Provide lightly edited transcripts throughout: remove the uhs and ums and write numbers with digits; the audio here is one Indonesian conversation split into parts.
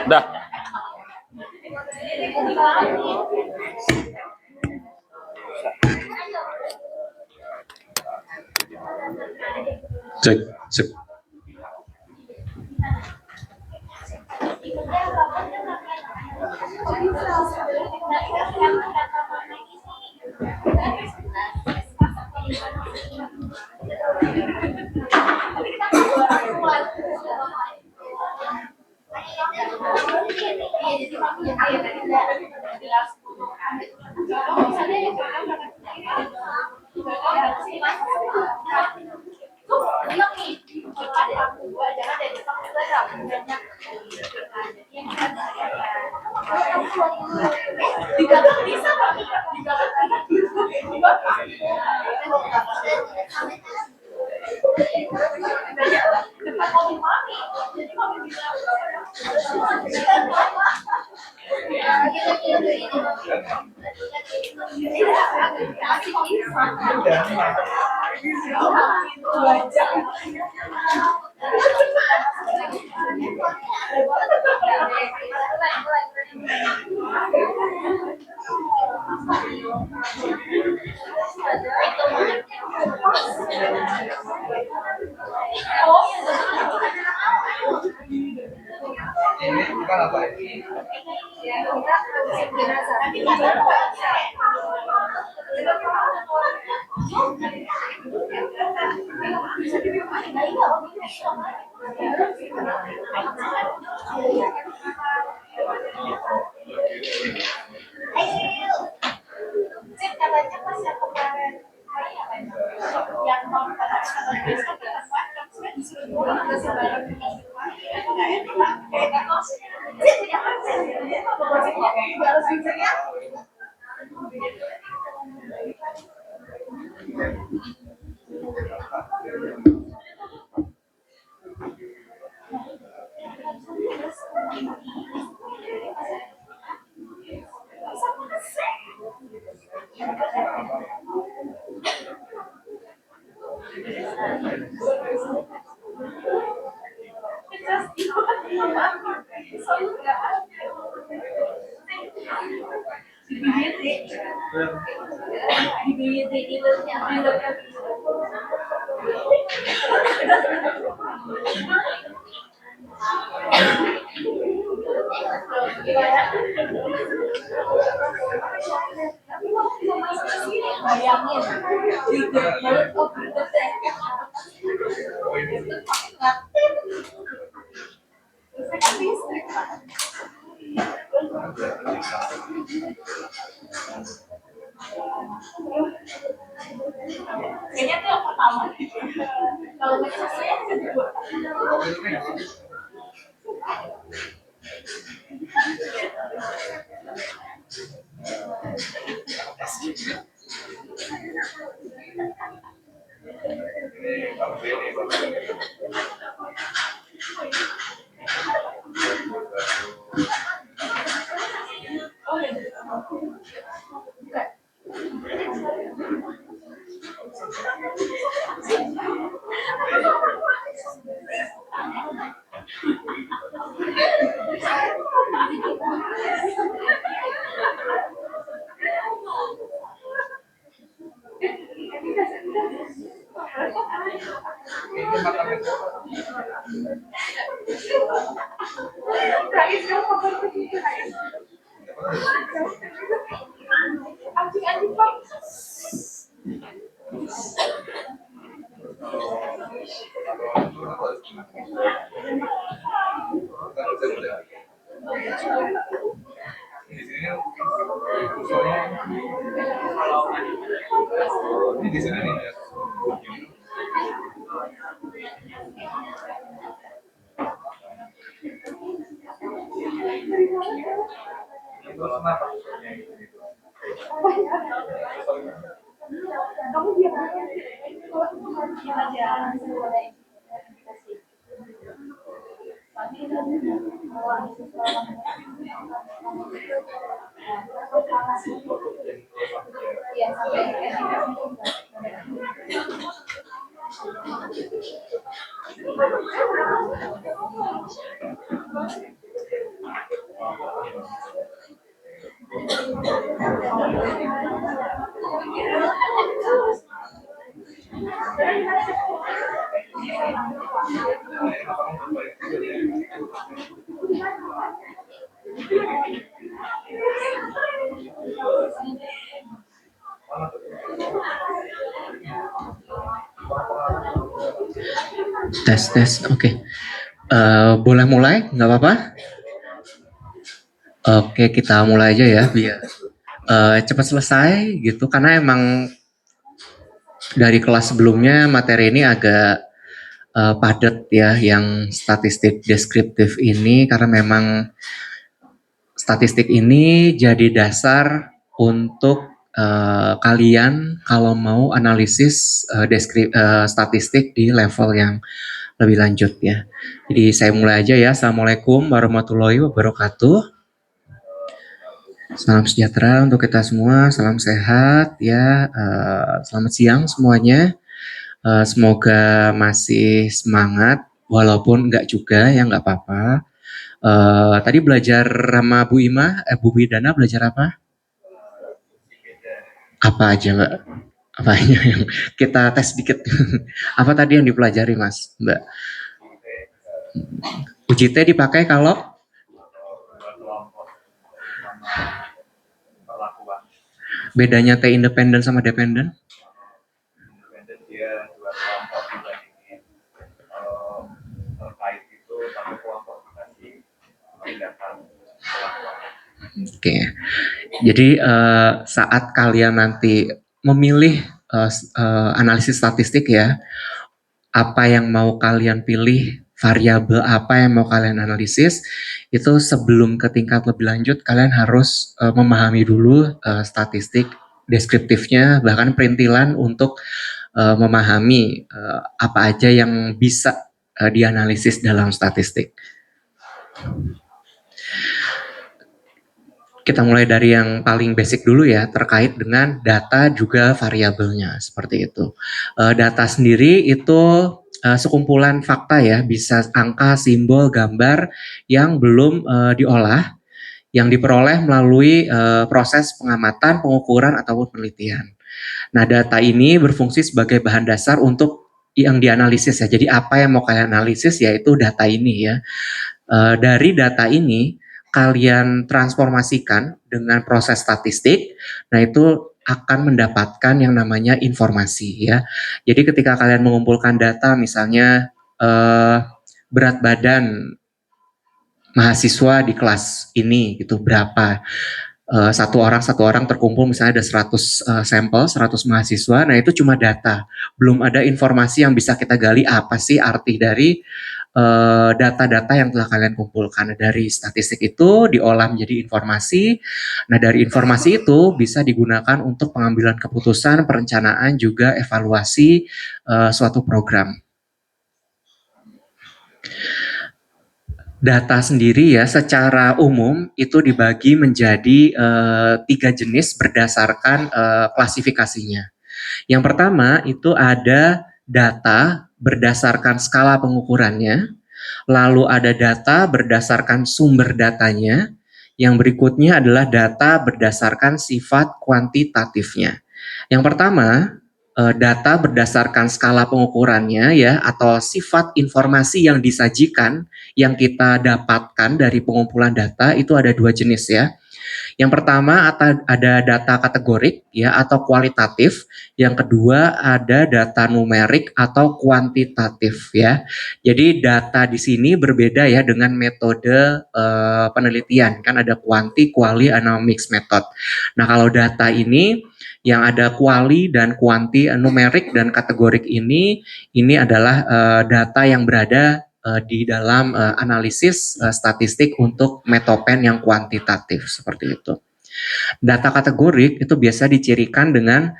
Dah. Cek, cek. Kayaknya itu yang pertama. Kalau misalnya saya kedua. Di sini nih. Kamu diam aja. Iya, sampai Tes. Oke. Boleh mulai? Nggak apa-apa? Oke, kita mulai aja ya, biar cepat selesai gitu. Karena emang dari kelas sebelumnya materi ini agak padat ya, yang statistik deskriptif ini, karena memang statistik ini jadi dasar untuk kalian kalau mau analisis statistik di level yang lebih lanjut ya. Jadi saya mulai aja ya. Assalamualaikum warahmatullahi wabarakatuh. Salam sejahtera untuk kita semua, salam sehat ya. Selamat siang semuanya. Semoga masih semangat, walaupun enggak juga ya, nggak apa-apa. Tadi belajar sama Bu Ima, Bu Widana belajar apa? Apa aja Mbak? Apa aja yang kita tes sedikit? Apa tadi yang dipelajari Mas, Mbak? UJT dipakai kalau? Bedanya T independen sama dependen? Independen dia dua kelompok dibandingin terkait itu satu kelompok dikasih tindakan perlakuan. Oke, jadi saat kalian nanti memilih analisis statistik ya, apa yang mau kalian pilih, variabel apa yang mau kalian analisis, itu sebelum ke tingkat lebih lanjut kalian harus memahami dulu statistik deskriptifnya, bahkan perintilan untuk memahami apa aja yang bisa dianalisis dalam statistik. Kita mulai dari yang paling basic dulu ya, terkait dengan data juga variabelnya, seperti itu. Data sendiri itu sekumpulan fakta ya, bisa angka, simbol, gambar yang belum diolah, yang diperoleh melalui proses pengamatan, pengukuran, ataupun penelitian. Nah, data ini berfungsi sebagai bahan dasar untuk yang dianalisis ya. Jadi apa yang mau kalian analisis yaitu data ini ya. Dari data ini kalian transformasikan dengan proses statistik, nah itu akan mendapatkan yang namanya informasi ya. Jadi ketika kalian mengumpulkan data misalnya berat badan mahasiswa di kelas ini gitu berapa, satu orang terkumpul misalnya ada 100 sampel, 100 mahasiswa, nah itu cuma data, belum ada informasi yang bisa kita gali apa sih arti dari data-data yang telah kalian kumpulkan. Dari statistik itu diolah menjadi informasi. Nah, dari informasi itu bisa digunakan untuk pengambilan keputusan, perencanaan, juga evaluasi suatu program. Data sendiri ya secara umum itu dibagi menjadi 3 jenis berdasarkan klasifikasinya. Yang pertama itu ada data berdasarkan skala pengukurannya, lalu ada data berdasarkan sumber datanya, yang berikutnya adalah data berdasarkan sifat kuantitatifnya. Yang pertama, data berdasarkan skala pengukurannya ya, atau sifat informasi yang disajikan yang kita dapatkan dari pengumpulan data itu ada 2 jenis ya. Yang pertama ada data kategorik ya atau kualitatif, yang kedua ada data numerik atau kuantitatif ya. Jadi data di sini berbeda ya dengan metode penelitian, kan ada kuanti, kuali, mixed method. Nah, kalau data ini yang ada kuali dan kuanti, numerik dan kategorik ini adalah data yang berada di dalam analisis statistik untuk metopen yang kuantitatif seperti itu. Data kategorik itu biasa dicirikan dengan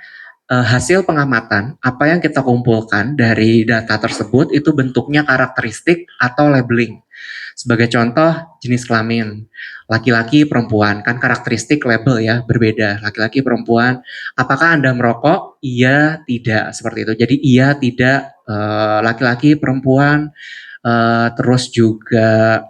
hasil pengamatan, apa yang kita kumpulkan dari data tersebut itu bentuknya karakteristik atau labeling. Sebagai contoh, jenis kelamin, laki-laki, perempuan, kan karakteristik label ya, berbeda, laki-laki, perempuan. Apakah Anda merokok? Iya, tidak, seperti itu. Jadi iya, tidak, laki-laki, perempuan, terus juga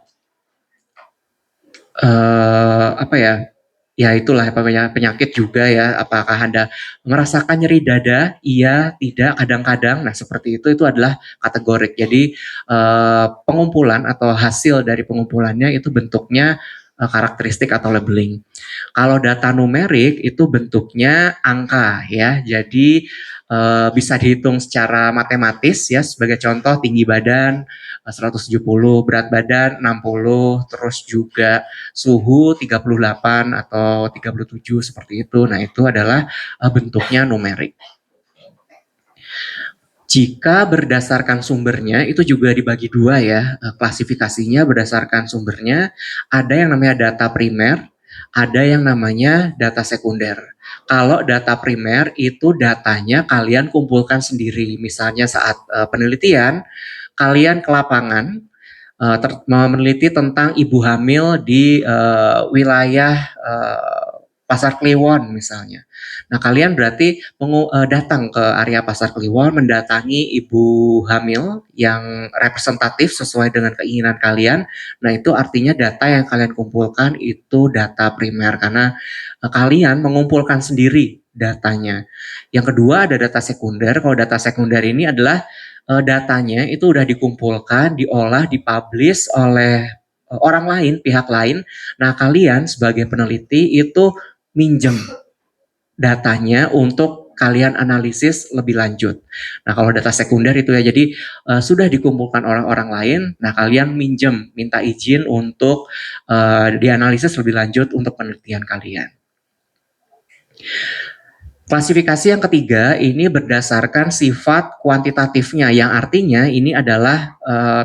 apa ya? Ya itulah penyakit juga ya. Apakah Anda merasakan nyeri dada? Iya, tidak, kadang-kadang. Nah, seperti itu adalah kategorik. Jadi pengumpulan atau hasil dari pengumpulannya itu bentuknya karakteristik atau labeling. Kalau data numerik itu bentuknya angka ya, jadi bisa dihitung secara matematis ya. Sebagai contoh tinggi badan 170, berat badan 60, terus juga suhu 38 atau 37 seperti itu. Nah itu adalah bentuknya numerik. Jika berdasarkan sumbernya itu juga dibagi dua ya, klasifikasinya berdasarkan sumbernya. Ada yang namanya data primer, ada yang namanya data sekunder. Kalau data primer itu datanya kalian kumpulkan sendiri. Misalnya saat penelitian, kalian ke lapangan meneliti tentang ibu hamil di wilayah Pasar Kliwon misalnya. Nah, kalian berarti datang ke area Pasar Kliwon, mendatangi ibu hamil yang representatif sesuai dengan keinginan kalian. Nah, itu artinya data yang kalian kumpulkan itu data primer karena kalian mengumpulkan sendiri datanya. Yang kedua ada data sekunder. Kalau data sekunder ini adalah datanya itu udah dikumpulkan, diolah, dipublish oleh orang lain, pihak lain. Nah, kalian sebagai peneliti itu minjem datanya untuk kalian analisis lebih lanjut. Nah, kalau data sekunder itu ya, jadi sudah dikumpulkan orang-orang lain, nah kalian minjem, minta izin untuk dianalisis lebih lanjut untuk penelitian kalian. Klasifikasi yang ketiga ini berdasarkan sifat kuantitatifnya, yang artinya ini adalah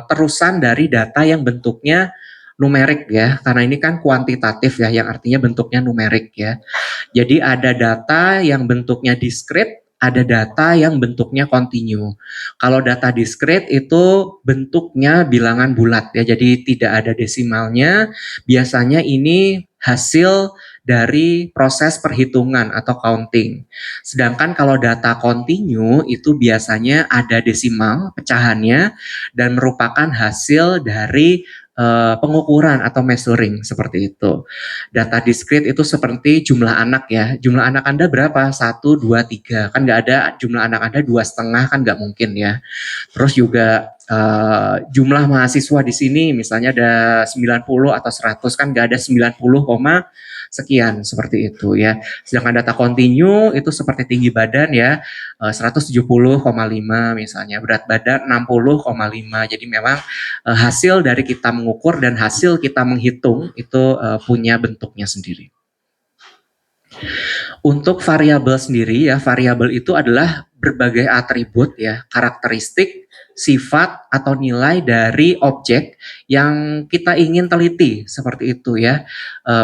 terusan dari data yang bentuknya numerik ya, karena ini kan kuantitatif ya, yang artinya bentuknya numerik ya. Jadi ada data yang bentuknya discrete, ada data yang bentuknya continue. Kalau data discrete itu bentuknya bilangan bulat ya, jadi tidak ada desimalnya. Biasanya ini hasil dari proses perhitungan atau counting. Sedangkan kalau data continue itu biasanya ada desimal pecahannya dan merupakan hasil dari pengukuran atau measuring seperti itu. Data discrete itu seperti jumlah anak ya. Jumlah anak Anda berapa? 1, 2, 3. Kan nggak ada jumlah anak Anda 2,5 kan nggak mungkin ya. Terus juga jumlah mahasiswa di sini misalnya ada 90 atau 100 kan nggak ada 90, sekian seperti itu ya. Sedangkan data continue itu seperti tinggi badan ya 170,5 misalnya, berat badan 60,5. Jadi memang hasil dari kita mengukur dan hasil kita menghitung itu punya bentuknya sendiri. Untuk variabel sendiri ya, variabel itu adalah berbagai atribut ya, karakteristik, sifat atau nilai dari objek yang kita ingin teliti seperti itu ya.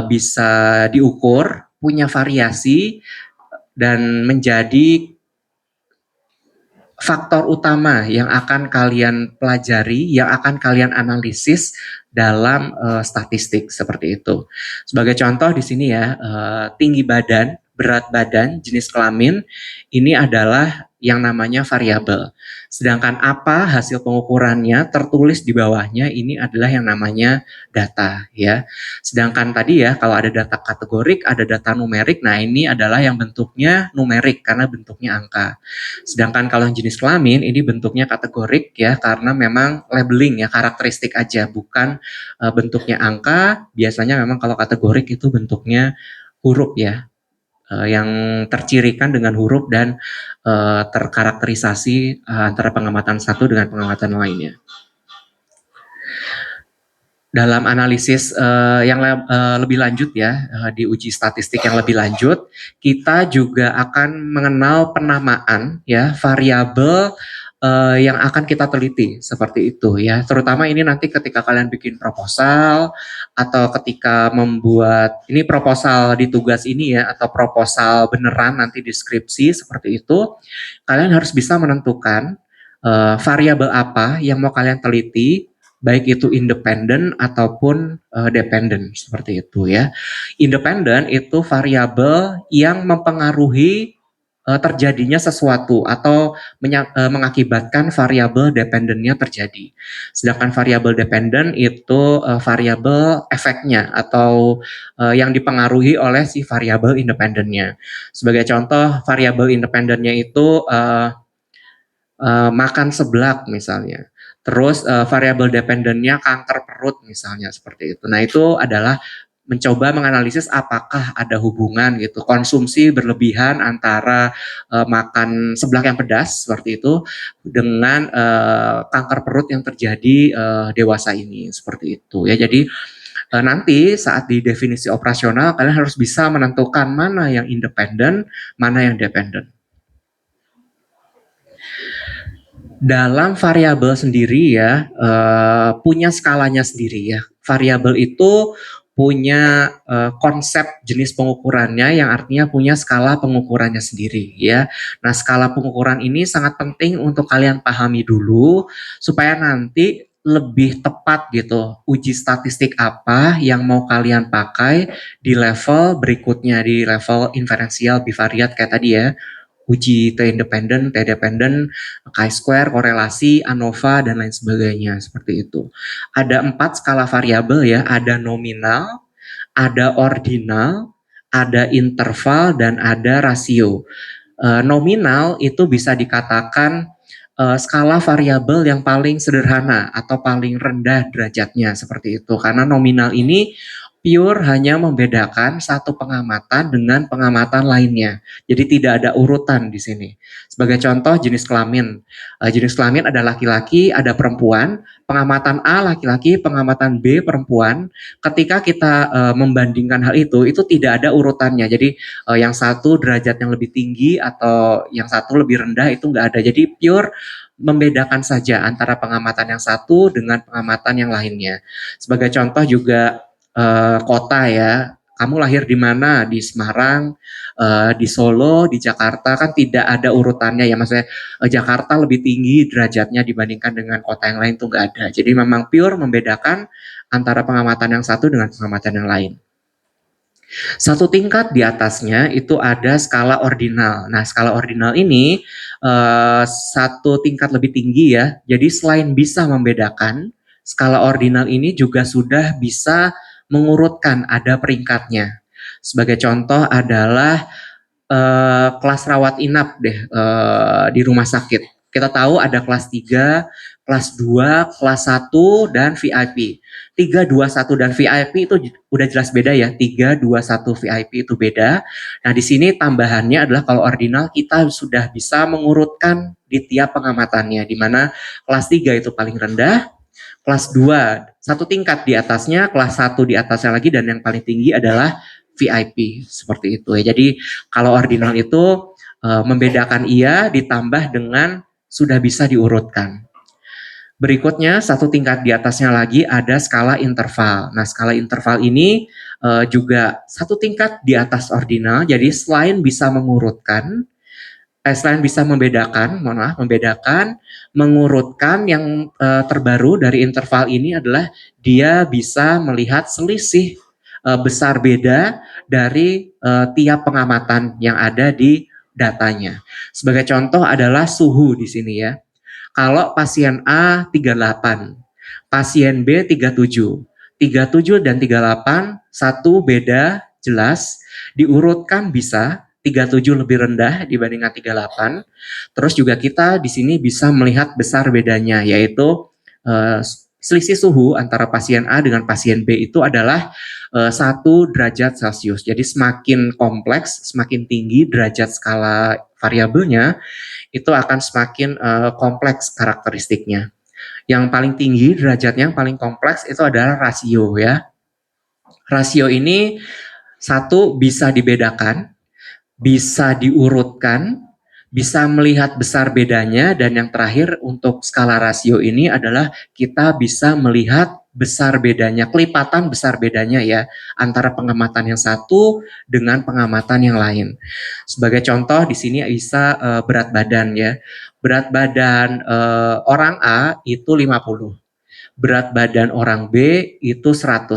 Bisa diukur, punya variasi dan menjadi faktor utama yang akan kalian pelajari, yang akan kalian analisis dalam statistik seperti itu. Sebagai contoh di sini ya, tinggi badan, berat badan, jenis kelamin, ini adalah yang namanya variabel. Sedangkan apa hasil pengukurannya tertulis di bawahnya ini adalah yang namanya data ya. Sedangkan tadi ya kalau ada data kategorik, ada data numerik, nah ini adalah yang bentuknya numerik karena bentuknya angka. Sedangkan kalau yang jenis kelamin ini bentuknya kategorik ya karena memang labeling ya, karakteristik aja, bukan bentuknya angka. Biasanya memang kalau kategorik itu bentuknya huruf ya, yang tercirikan dengan huruf dan terkarakterisasi antara pengamatan satu dengan pengamatan lainnya. Dalam analisis yang lebih lanjut ya, di uji statistik yang lebih lanjut, kita juga akan mengenal penamaan ya variabel yang akan kita teliti seperti itu ya. Terutama ini nanti ketika kalian bikin proposal atau ketika membuat ini proposal di tugas ini ya, atau proposal beneran nanti deskripsi seperti itu, kalian harus bisa menentukan variabel apa yang mau kalian teliti, baik itu independen ataupun dependen seperti itu ya. Independen itu variabel yang mempengaruhi terjadinya sesuatu atau mengakibatkan variabel dependennya terjadi. Sedangkan variabel dependen itu variabel efeknya atau yang dipengaruhi oleh si variabel independennya. Sebagai contoh, variabel independennya itu makan seblak misalnya. Terus variabel dependennya kanker perut misalnya seperti itu. Nah itu adalah mencoba menganalisis apakah ada hubungan gitu, konsumsi berlebihan antara makan seblak yang pedas seperti itu dengan kanker perut yang terjadi dewasa ini seperti itu ya. Jadi nanti saat di definisi operasional kalian harus bisa menentukan mana yang independen, mana yang dependen. Dalam variabel sendiri ya, punya skalanya sendiri ya. Variabel itu punya konsep jenis pengukurannya yang artinya punya skala pengukurannya sendiri ya. Nah, skala pengukuran ini sangat penting untuk kalian pahami dulu supaya nanti lebih tepat gitu uji statistik apa yang mau kalian pakai di level berikutnya, di level inferensial bivariat kayak tadi ya. Uji T-independen, T-dependen, chi-square, korelasi, ANOVA, dan lain sebagainya, seperti itu. Ada 4 skala variabel ya, ada nominal, ada ordinal, ada interval, dan ada rasio. Nominal itu bisa dikatakan skala variabel yang paling sederhana atau paling rendah derajatnya, seperti itu. Karena nominal ini pure hanya membedakan satu pengamatan dengan pengamatan lainnya. Jadi tidak ada urutan di sini. Sebagai contoh jenis kelamin. Jenis kelamin ada laki-laki, ada perempuan. Pengamatan A laki-laki, pengamatan B perempuan. Ketika kita membandingkan hal itu tidak ada urutannya. Jadi yang satu derajat yang lebih tinggi atau yang satu lebih rendah itu nggak ada. Jadi pure membedakan saja antara pengamatan yang satu dengan pengamatan yang lainnya. Sebagai contoh juga kota ya, kamu lahir di mana? Di Semarang, di Solo, di Jakarta, kan tidak ada urutannya ya, maksudnya Jakarta lebih tinggi derajatnya dibandingkan dengan kota yang lain tuh nggak ada. Jadi memang pure membedakan antara pengamatan yang satu dengan pengamatan yang lain. Satu tingkat di atasnya itu ada skala ordinal. Nah, skala ordinal ini satu tingkat lebih tinggi ya. Jadi selain bisa membedakan, skala ordinal ini juga sudah bisa mengurutkan, ada peringkatnya. Sebagai contoh adalah kelas rawat inap deh di rumah sakit. Kita tahu ada kelas 3, kelas 2, kelas 1, dan VIP. 3, 2, 1, dan VIP itu udah jelas beda ya. 3, 2, 1 VIP itu beda. Nah, di sini tambahannya adalah kalau ordinal kita sudah bisa mengurutkan di tiap pengamatannya, di mana kelas 3 itu paling rendah, kelas 2 satu tingkat di atasnya, kelas 1 di atasnya lagi, dan yang paling tinggi adalah VIP, seperti itu ya. Jadi kalau ordinal itu membedakan iya ditambah dengan sudah bisa diurutkan. Berikutnya satu tingkat di atasnya lagi ada skala interval. Nah, skala interval ini juga satu tingkat di atas ordinal. Jadi selain bisa mengurutkan, selain bisa membedakan, mengurutkan yang terbaru dari interval ini adalah dia bisa melihat selisih besar beda dari tiap pengamatan yang ada di datanya. Sebagai contoh adalah suhu di sini ya. Kalau pasien A 38, pasien B 37. 37 dan 38 satu beda jelas, diurutkan bisa 37 lebih rendah dibandingkan 38. Terus juga kita di sini bisa melihat besar bedanya, yaitu selisih suhu antara pasien A dengan pasien B itu adalah 1 derajat Celcius. Jadi semakin kompleks, semakin tinggi derajat skala variabelnya, itu akan semakin kompleks karakteristiknya. Yang paling tinggi derajatnya, yang paling kompleks itu adalah rasio ya. Rasio ini satu bisa dibedakan, bisa diurutkan, bisa melihat besar bedanya, dan yang terakhir untuk skala rasio ini adalah kita bisa melihat besar bedanya, kelipatan besar bedanya ya antara pengamatan yang satu dengan pengamatan yang lain. Sebagai contoh di sini bisa berat badan ya. Berat badan orang A itu 50. Berat badan orang B itu 100.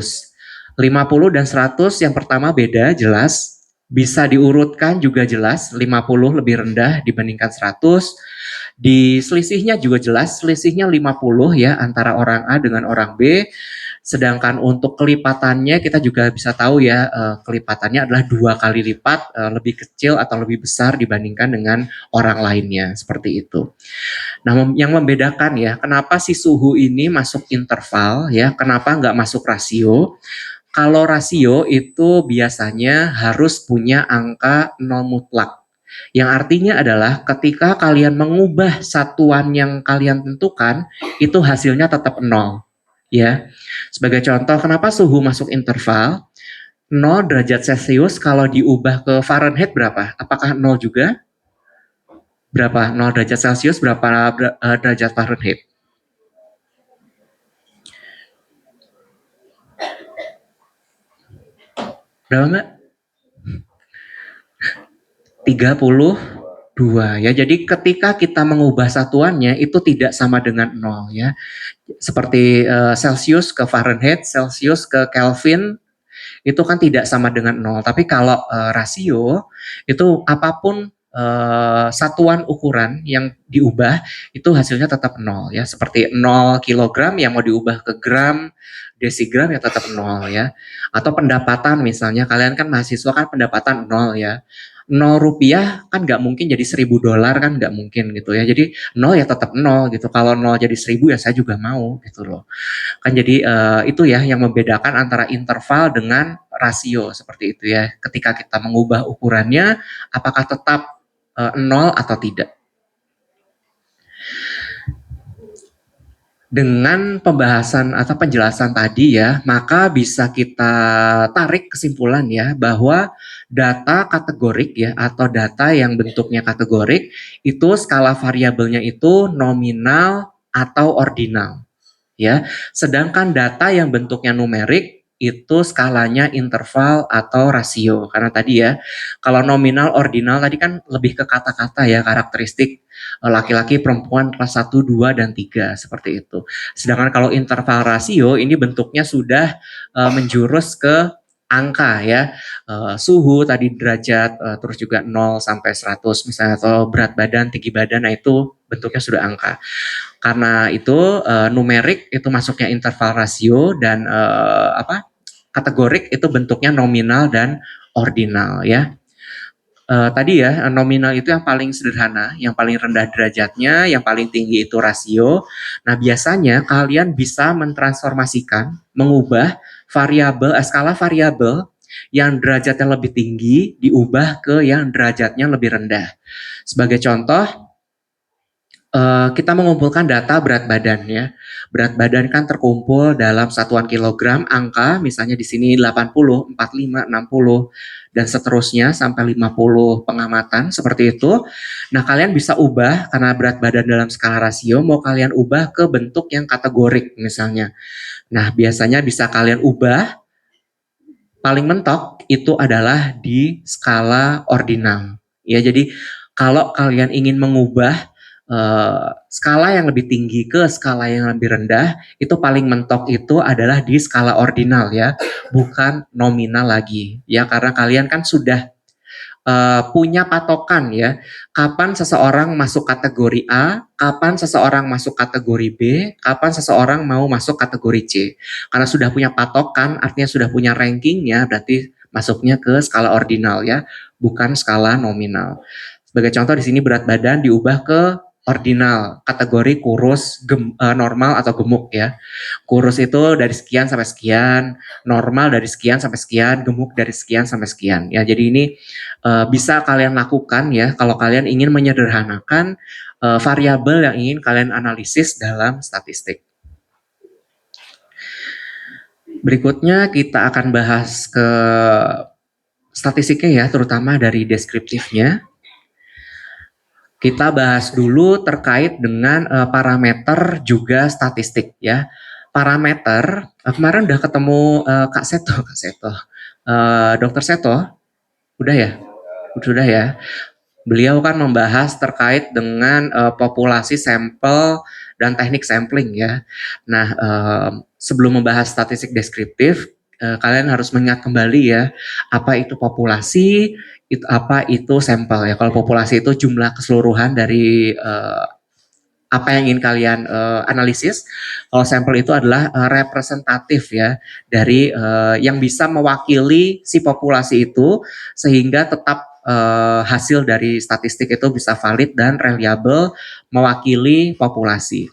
50 dan 100 yang pertama beda jelas, bisa diurutkan juga jelas, 50 lebih rendah dibandingkan 100. Di selisihnya juga jelas, selisihnya 50 ya antara orang A dengan orang B. Sedangkan untuk kelipatannya kita juga bisa tahu ya, kelipatannya adalah 2 kali lipat lebih kecil atau lebih besar dibandingkan dengan orang lainnya, seperti itu. Nah, yang membedakan ya, kenapa si suhu ini masuk interval ya, kenapa nggak masuk rasio? Kalau rasio itu biasanya harus punya angka 0 mutlak. Yang artinya adalah ketika kalian mengubah satuan yang kalian tentukan, itu hasilnya tetap 0. Ya. Sebagai contoh, kenapa suhu masuk interval? 0 derajat Celcius kalau diubah ke Fahrenheit berapa? Apakah 0 juga? Berapa? 0 derajat Celcius berapa derajat Fahrenheit? Berapa, Mbak? 32 ya. Jadi ketika kita mengubah satuannya itu tidak sama dengan 0 ya. Seperti Celsius ke Fahrenheit, Celsius ke Kelvin itu kan tidak sama dengan 0. Tapi kalau rasio itu apapun satuan ukuran yang diubah itu hasilnya tetap 0 ya. Seperti 0 kilogram yang mau diubah ke gram, desigram ya tetap 0 ya. Atau pendapatan misalnya, kalian kan mahasiswa kan pendapatan 0 ya. 0 rupiah kan nggak mungkin jadi $1.000 kan nggak mungkin gitu ya. Jadi 0 ya tetap 0 gitu. Kalau 0 jadi 1.000 ya saya juga mau gitu loh. Kan jadi itu ya yang membedakan antara interval dengan rasio seperti itu ya. Ketika kita mengubah ukurannya apakah tetap 0 atau tidak. Dengan pembahasan atau penjelasan tadi ya, maka bisa kita tarik kesimpulan ya bahwa data kategorik ya atau data yang bentuknya kategorik itu skala variabelnya itu nominal atau ordinal ya. Sedangkan data yang bentuknya numerik itu skalanya interval atau rasio. Karena tadi ya, kalau nominal, ordinal tadi kan lebih ke kata-kata ya, karakteristik laki-laki, perempuan, kelas 1, 2, dan 3, seperti itu. Sedangkan kalau interval rasio ini bentuknya sudah menjurus ke angka ya, suhu tadi derajat, terus juga 0 sampai 100 misalnya, atau berat badan, tinggi badan, nah itu bentuknya sudah angka. Karena itu numerik itu masuknya interval rasio dan kategorik itu bentuknya nominal dan ordinal ya. Tadi ya nominal itu yang paling sederhana, yang paling rendah derajatnya, yang paling tinggi itu rasio. Nah biasanya kalian bisa mentransformasikan, mengubah variabel, skala variabel yang derajatnya lebih tinggi diubah ke yang derajatnya lebih rendah. Sebagai contoh, kita mengumpulkan data berat badan ya. Berat badan kan terkumpul dalam satuan kilogram, angka misalnya di sini 80, 45, 60 dan seterusnya sampai 50 pengamatan seperti itu. Nah, kalian bisa ubah karena berat badan dalam skala rasio mau kalian ubah ke bentuk yang kategorik misalnya. Nah, biasanya bisa kalian ubah paling mentok itu adalah di skala ordinal. Ya, jadi kalau kalian ingin mengubah skala yang lebih tinggi ke skala yang lebih rendah, itu paling mentok itu adalah di skala ordinal ya, bukan nominal lagi. Ya, karena kalian kan sudah punya patokan ya, kapan seseorang masuk kategori A, kapan seseorang masuk kategori B, kapan seseorang mau masuk kategori C. Karena sudah punya patokan, artinya sudah punya rankingnya, berarti masuknya ke skala ordinal ya, bukan skala nominal. Sebagai contoh di sini berat badan diubah ke ordinal, kategori kurus, normal atau gemuk ya. Kurus itu dari sekian sampai sekian, normal dari sekian sampai sekian, gemuk dari sekian sampai sekian. Ya, jadi ini bisa kalian lakukan ya kalau kalian ingin menyederhanakan variabel yang ingin kalian analisis dalam statistik. Berikutnya kita akan bahas ke statistiknya ya, terutama dari deskriptifnya. Kita bahas dulu terkait dengan parameter juga statistik ya. Parameter, kemarin udah ketemu Kak Seto, Dokter Seto, udah ya? Sudah ya. Beliau kan membahas terkait dengan populasi sampel dan teknik sampling ya. Nah, sebelum membahas statistik deskriptif, kalian harus mengingat kembali ya, apa itu populasi, apa itu sampel ya. Kalau populasi itu jumlah keseluruhan dari apa yang ingin kalian analisis. Kalau sampel itu adalah representatif ya dari yang bisa mewakili si populasi itu sehingga tetap hasil dari statistik itu bisa valid dan reliable mewakili populasi.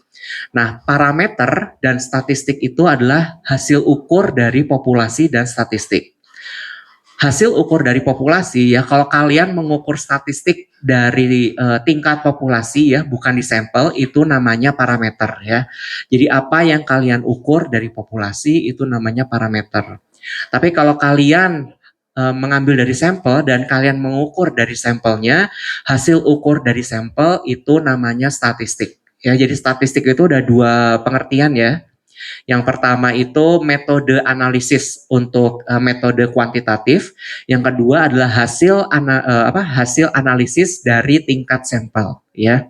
Nah, parameter dan statistik itu adalah hasil ukur dari populasi dan statistik. Hasil ukur dari populasi ya, kalau kalian mengukur statistik dari tingkat populasi ya, bukan di sampel, itu namanya parameter ya. Jadi apa yang kalian ukur dari populasi itu namanya parameter. Tapi kalau kalian mengambil dari sampel dan kalian mengukur dari sampelnya, hasil ukur dari sampel itu namanya statistik. Ya, jadi statistik itu ada dua pengertian ya. Yang pertama itu metode analisis untuk metode kuantitatif. Yang kedua adalah hasil analisis dari tingkat sampel ya.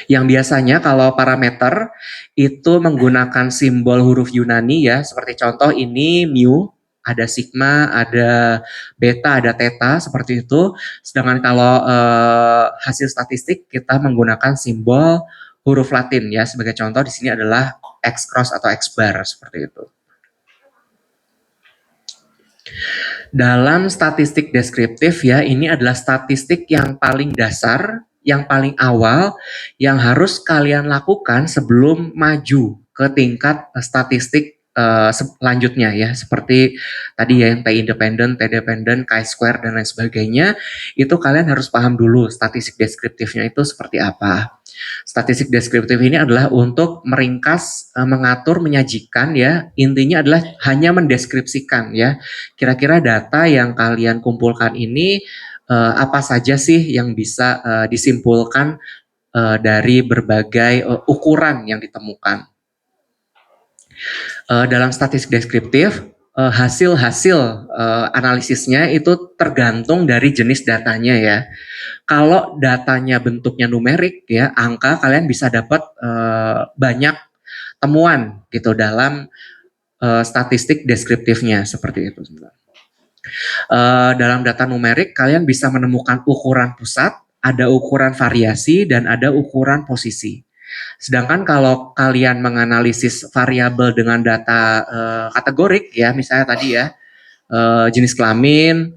Yang biasanya kalau parameter itu menggunakan simbol huruf Yunani ya, seperti contoh ini mu, ada sigma, ada beta, ada theta seperti itu. Sedangkan kalau hasil statistik kita menggunakan simbol huruf Latin ya, sebagai contoh di sini adalah X cross atau X bar seperti itu. Dalam statistik deskriptif ya, ini adalah statistik yang paling dasar, yang paling awal, yang harus kalian lakukan sebelum maju ke tingkat statistik selanjutnya ya, seperti tadi ya yang T independen, T dependen, chi-square dan lain sebagainya, itu kalian harus paham dulu statistik deskriptifnya itu seperti apa. Statistik deskriptif ini adalah untuk meringkas, mengatur, menyajikan ya, intinya adalah hanya mendeskripsikan ya, kira-kira data yang kalian kumpulkan ini apa saja sih yang bisa disimpulkan dari berbagai ukuran yang ditemukan. Dalam statistik deskriptif, hasil-hasil analisisnya itu tergantung dari jenis datanya ya. Kalau datanya bentuknya numerik ya, angka, kalian bisa dapat banyak temuan gitu dalam statistik deskriptifnya seperti itu. Dalam data numerik kalian bisa menemukan ukuran pusat, ada ukuran variasi, dan ada ukuran posisi. Sedangkan kalau kalian menganalisis variabel dengan data kategorik ya, misalnya tadi ya, jenis kelamin,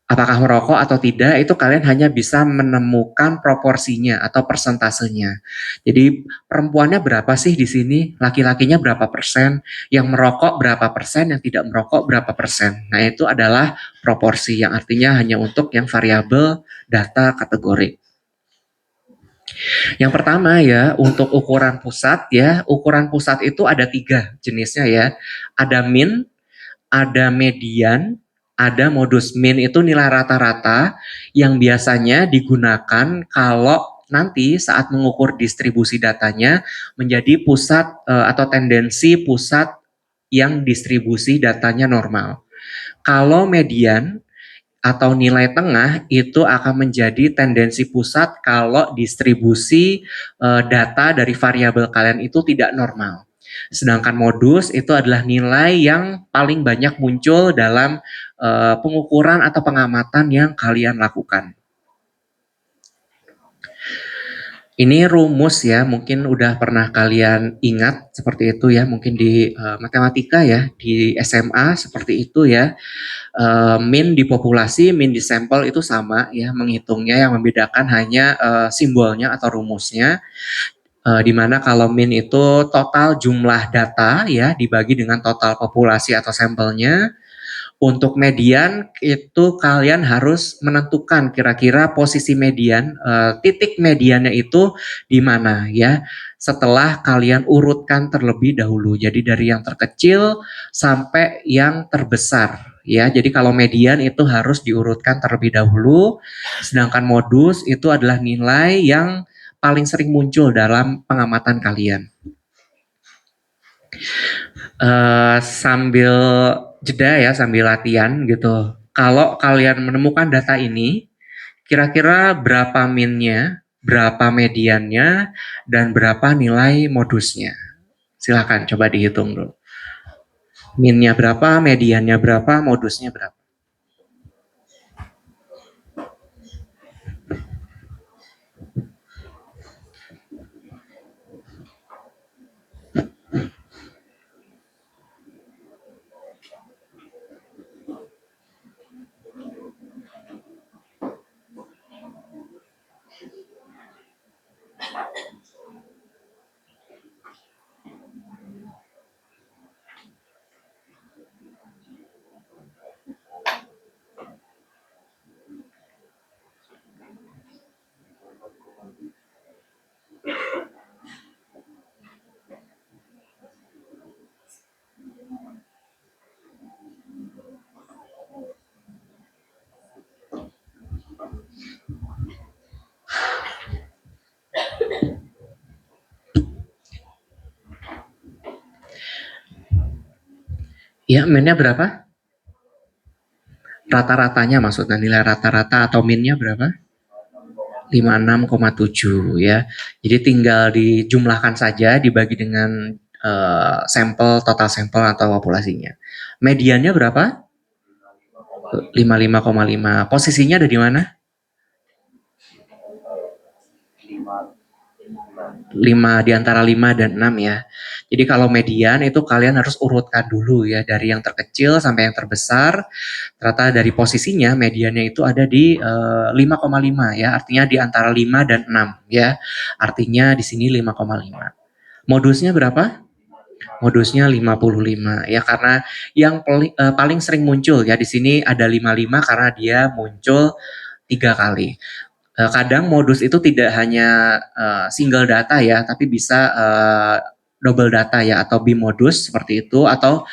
apakah merokok atau tidak, itu kalian hanya bisa menemukan proporsinya atau persentasenya. Jadi perempuannya berapa sih di sini, laki-lakinya berapa persen, yang merokok berapa persen, yang tidak merokok berapa persen. Nah itu adalah proporsi yang artinya hanya untuk yang variabel data kategori. Yang pertama ya, untuk ukuran pusat ya, ukuran pusat itu ada 3 jenisnya ya. Ada min, ada median, ada modus. Min itu nilai rata-rata yang biasanya digunakan kalau nanti saat mengukur distribusi datanya menjadi pusat atau tendensi pusat yang distribusi datanya normal. Kalau median atau nilai tengah itu akan menjadi tendensi pusat kalau distribusi data dari variabel kalian itu tidak normal. Sedangkan modus itu adalah nilai yang paling banyak muncul dalam pengukuran atau pengamatan yang kalian lakukan. Ini rumus ya, mungkin udah pernah kalian ingat seperti itu ya, mungkin di matematika ya, di SMA seperti itu ya. Min di populasi, min di sampel itu sama ya, menghitungnya, yang membedakan hanya simbolnya atau rumusnya. Di mana kalau min itu total jumlah data ya dibagi dengan total populasi atau sampelnya. Untuk median itu kalian harus menentukan kira-kira posisi median, titik mediannya itu di mana ya. Setelah kalian urutkan terlebih dahulu. Jadi dari yang terkecil sampai yang terbesar ya. Jadi kalau median itu harus diurutkan terlebih dahulu. Sedangkan modus itu adalah nilai yang paling sering muncul dalam pengamatan kalian. Sambil jeda ya, sambil latihan gitu. Kalau kalian menemukan data ini, kira-kira berapa minnya, berapa mediannya, dan berapa nilai modusnya? Silakan coba dihitung dulu. Minnya berapa, mediannya berapa, modusnya berapa? Ya, min-nya berapa? Rata-ratanya maksudnya nilai rata-rata atau min-nya berapa? 56,7 ya. Jadi tinggal dijumlahkan saja dibagi dengan sampel, total sampel atau populasinya. Mediannya berapa? 55,5. Posisinya ada di mana? 5 di antara 5 dan 6 ya. Jadi kalau median itu kalian harus urutkan dulu ya dari yang terkecil sampai yang terbesar. Ternyata dari posisinya mediannya itu ada di 5,5 ya, artinya di antara 5 dan 6 ya. Artinya di sini 5,5. Modusnya berapa? Modusnya 55 ya, karena yang paling sering muncul ya di sini ada 55 karena dia muncul 3 kali. Kadang modus itu tidak hanya single data ya, tapi bisa double data ya atau bimodus seperti itu, atau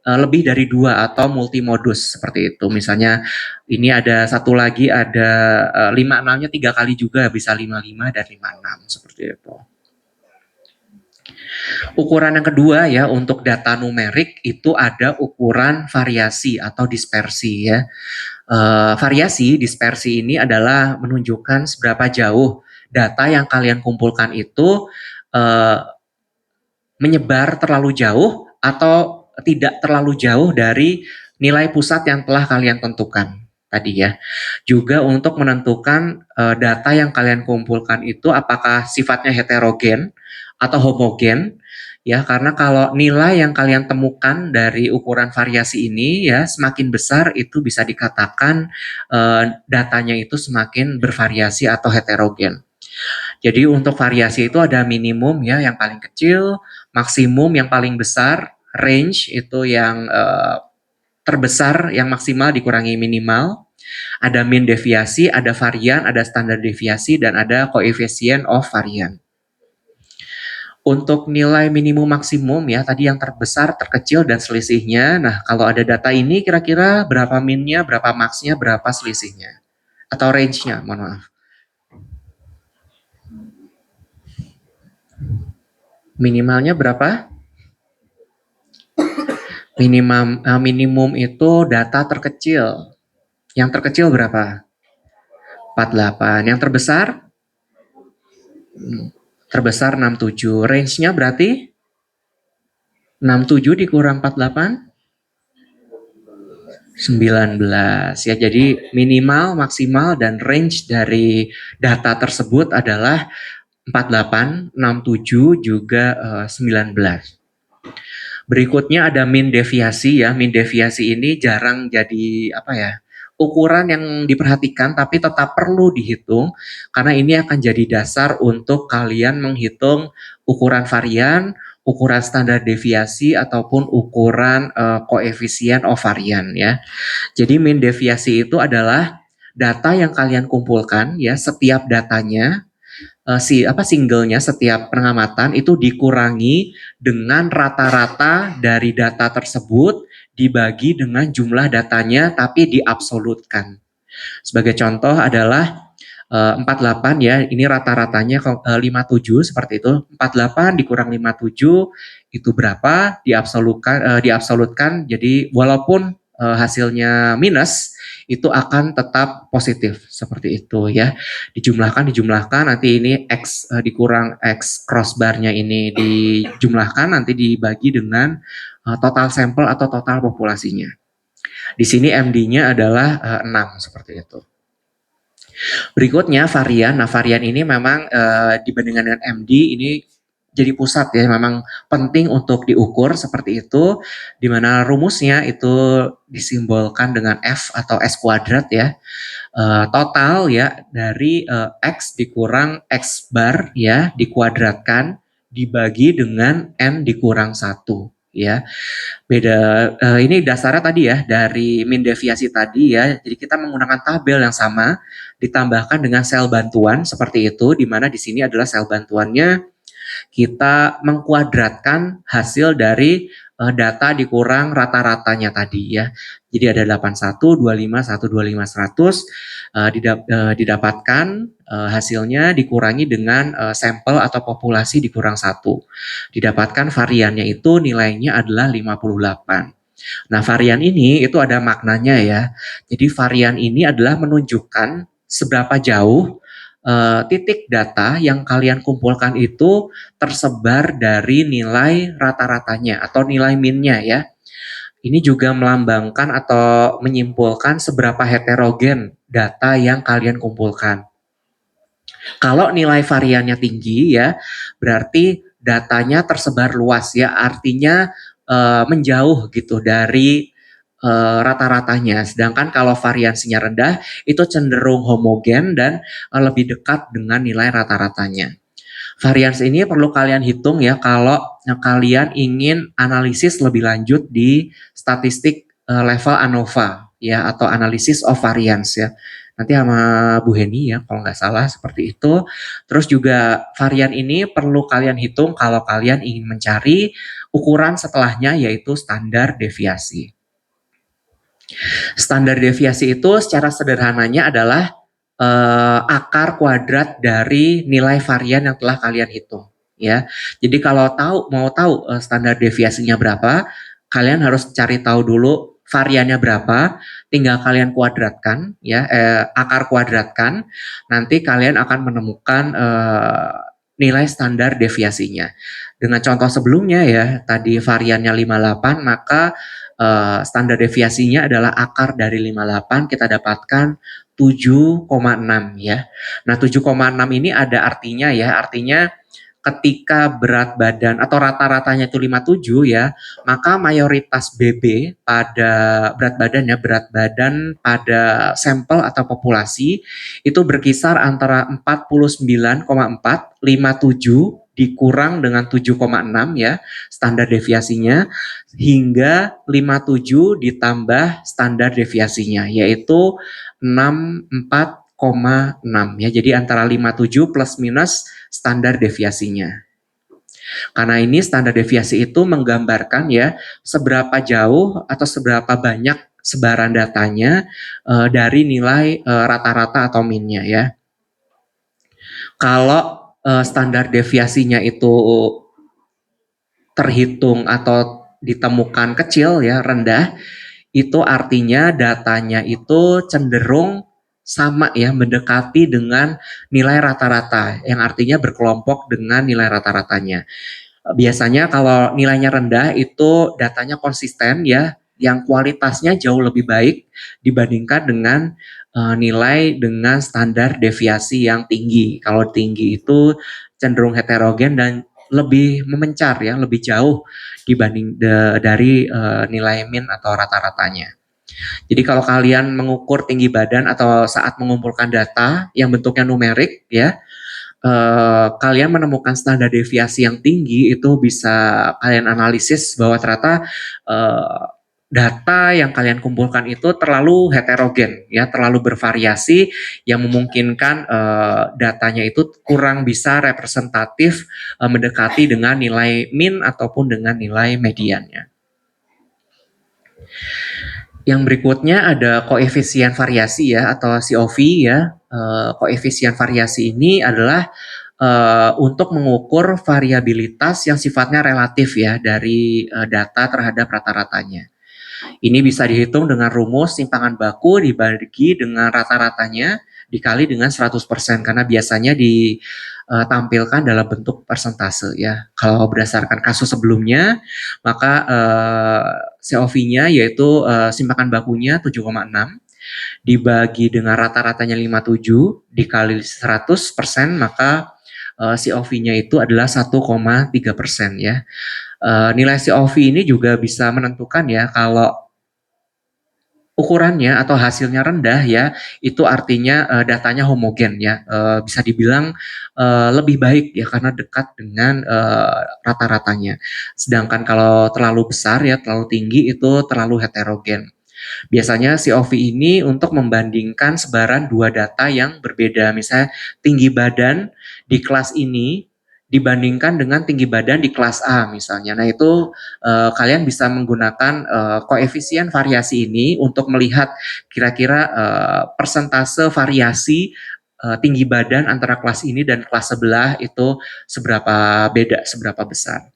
lebih dari 2 atau multimodus seperti itu. Misalnya ini ada satu lagi ada 56-nya 3 kali juga, bisa 55 dan 56 seperti itu. Ukuran yang kedua ya untuk data numerik itu ada ukuran variasi atau dispersi ya. Variasi dispersi ini adalah menunjukkan seberapa jauh data yang kalian kumpulkan itu menyebar terlalu jauh atau tidak terlalu jauh dari nilai pusat yang telah kalian tentukan tadi ya. Juga untuk menentukan data yang kalian kumpulkan itu apakah sifatnya heterogen atau homogen ya, karena kalau nilai yang kalian temukan dari ukuran variasi ini ya semakin besar, itu bisa dikatakan datanya itu semakin bervariasi atau heterogen. Jadi untuk variasi itu ada minimum ya yang paling kecil, maksimum yang paling besar, range itu yang terbesar yang maksimal dikurangi minimal, ada mean deviasi, ada varian, ada standar deviasi, dan ada coefficient of varian. Untuk nilai minimum maksimum ya, tadi yang terbesar, terkecil, dan selisihnya. Nah, kalau ada data ini kira-kira berapa min-nya, berapa max-nya, berapa selisihnya? Atau range-nya, mohon maaf. Minimalnya berapa? Minimum itu data terkecil. Yang terkecil berapa? 48. Yang terbesar? Terbesar 67. Range-nya berarti 67 dikurang 48? 19 ya. Jadi minimal, maksimal, dan range dari data tersebut adalah 48, 67, juga 19. Berikutnya ada mean deviasi ya. Mean deviasi ini jarang jadi ukuran yang diperhatikan, tapi tetap perlu dihitung karena ini akan jadi dasar untuk kalian menghitung ukuran varian, ukuran standar deviasi, ataupun ukuran koefisien of varian ya. Jadi mean deviasi itu adalah data yang kalian kumpulkan ya, setiap datanya singlenya setiap pengamatan itu dikurangi dengan rata-rata dari data tersebut dibagi dengan jumlah datanya tapi diabsolutkan. Sebagai contoh adalah 48 ya, ini rata-ratanya 57 seperti itu. 48 dikurang 57 itu berapa? Diabsolutkan. Jadi walaupun hasilnya minus itu akan tetap positif seperti itu ya. Dijumlahkan nanti ini X dikurang X crossbarnya ini dijumlahkan nanti dibagi dengan total sampel atau total populasinya. Di sini MD-nya adalah 6 seperti itu. Berikutnya varian. Nah, varian ini memang dibandingkan dengan MD ini jadi pusat ya, memang penting untuk diukur seperti itu, di mana rumusnya itu disimbolkan dengan F atau S kuadrat ya. Total ya dari X dikurang X bar ya dikuadratkan dibagi dengan N dikurang 1 ya. Beda ini dasarnya tadi ya dari mean deviasi tadi ya. Jadi kita menggunakan tabel yang sama ditambahkan dengan sel bantuan seperti itu, di mana di sini adalah sel bantuannya kita mengkuadratkan hasil dari data dikurang rata-ratanya tadi ya. Jadi ada 81, 25, 125, 100 didapatkan hasilnya dikurangi dengan sampel atau populasi dikurang 1. Didapatkan variannya itu nilainya adalah 58. Nah, varian ini itu ada maknanya ya. Jadi varian ini adalah menunjukkan seberapa jauh titik data yang kalian kumpulkan itu tersebar dari nilai rata-ratanya atau nilai min-nya ya. Ini juga melambangkan atau menyimpulkan seberapa heterogen data yang kalian kumpulkan. Kalau nilai variannya tinggi ya, berarti datanya tersebar luas ya, artinya menjauh gitu dari rata-ratanya. Sedangkan kalau variansinya rendah, itu cenderung homogen dan lebih dekat dengan nilai rata-ratanya. Varians ini perlu kalian hitung ya kalau kalian ingin analisis lebih lanjut di statistik level ANOVA ya atau analisis of variance ya. Nanti sama Bu Heni ya kalau nggak salah seperti itu. Terus juga varian ini perlu kalian hitung kalau kalian ingin mencari ukuran setelahnya yaitu standar deviasi. Standar deviasi itu secara sederhananya adalah akar kuadrat dari nilai varian yang telah kalian hitung ya. Jadi kalau mau tahu standar deviasinya berapa, kalian harus cari tahu dulu variannya berapa, tinggal kalian kuadratkan ya, akar kuadratkan, nanti kalian akan menemukan nilai standar deviasinya. Dengan contoh sebelumnya ya, tadi variannya 58, maka standar deviasinya adalah akar dari 58 kita dapatkan 7,6 ya. Nah 7,6 ini ada artinya ya, artinya ketika berat badan atau rata-ratanya itu 57 ya, maka mayoritas BB pada berat badan pada sampel atau populasi itu berkisar antara 49,4, 57 dikurang dengan 7,6 ya standar deviasinya hingga 57 ditambah standar deviasinya yaitu 64,6 ya. Jadi antara 57 plus minus standar deviasinya. Karena ini standar deviasi itu menggambarkan ya seberapa jauh atau seberapa banyak sebaran datanya dari nilai rata-rata atau min-nya ya. Kalau standar deviasinya itu terhitung atau ditemukan kecil ya, rendah, itu artinya datanya itu cenderung sama ya, mendekati dengan nilai rata-rata, yang artinya berkelompok dengan nilai rata-ratanya. Biasanya kalau nilainya rendah itu datanya konsisten ya, yang kualitasnya jauh lebih baik dibandingkan dengan nilai dengan standar deviasi yang tinggi. Kalau tinggi itu cenderung heterogen dan lebih memencar ya, lebih jauh dibanding dari nilai min atau rata-ratanya. Jadi kalau kalian mengukur tinggi badan atau saat mengumpulkan data yang bentuknya numerik ya, kalian menemukan standar deviasi yang tinggi itu bisa kalian analisis bahwa ternyata data yang kalian kumpulkan itu terlalu heterogen ya, terlalu bervariasi yang memungkinkan datanya itu kurang bisa representatif mendekati dengan nilai min ataupun dengan nilai mediannya. Yang berikutnya ada koefisien variasi ya atau COV ya. Koefisien variasi ini adalah untuk mengukur variabilitas yang sifatnya relatif ya dari data terhadap rata-ratanya. Ini bisa dihitung dengan rumus simpangan baku dibagi dengan rata-ratanya dikali dengan 100% karena biasanya ditampilkan dalam bentuk persentase ya. Kalau berdasarkan kasus sebelumnya maka COV-nya yaitu simpangan bakunya 7,6 dibagi dengan rata-ratanya 57 dikali 100% maka COV-nya itu adalah 1,3% ya. Nilai COV ini juga bisa menentukan ya kalau ukurannya atau hasilnya rendah ya, itu artinya datanya homogen ya, bisa dibilang lebih baik ya karena dekat dengan rata-ratanya. Sedangkan kalau terlalu besar ya, terlalu tinggi itu terlalu heterogen. Biasanya COV ini untuk membandingkan sebaran dua data yang berbeda, misalnya tinggi badan di kelas ini dibandingkan dengan tinggi badan di kelas A misalnya. Nah itu kalian bisa menggunakan koefisien variasi ini untuk melihat kira-kira persentase variasi tinggi badan antara kelas ini dan kelas sebelah itu seberapa beda, seberapa besar.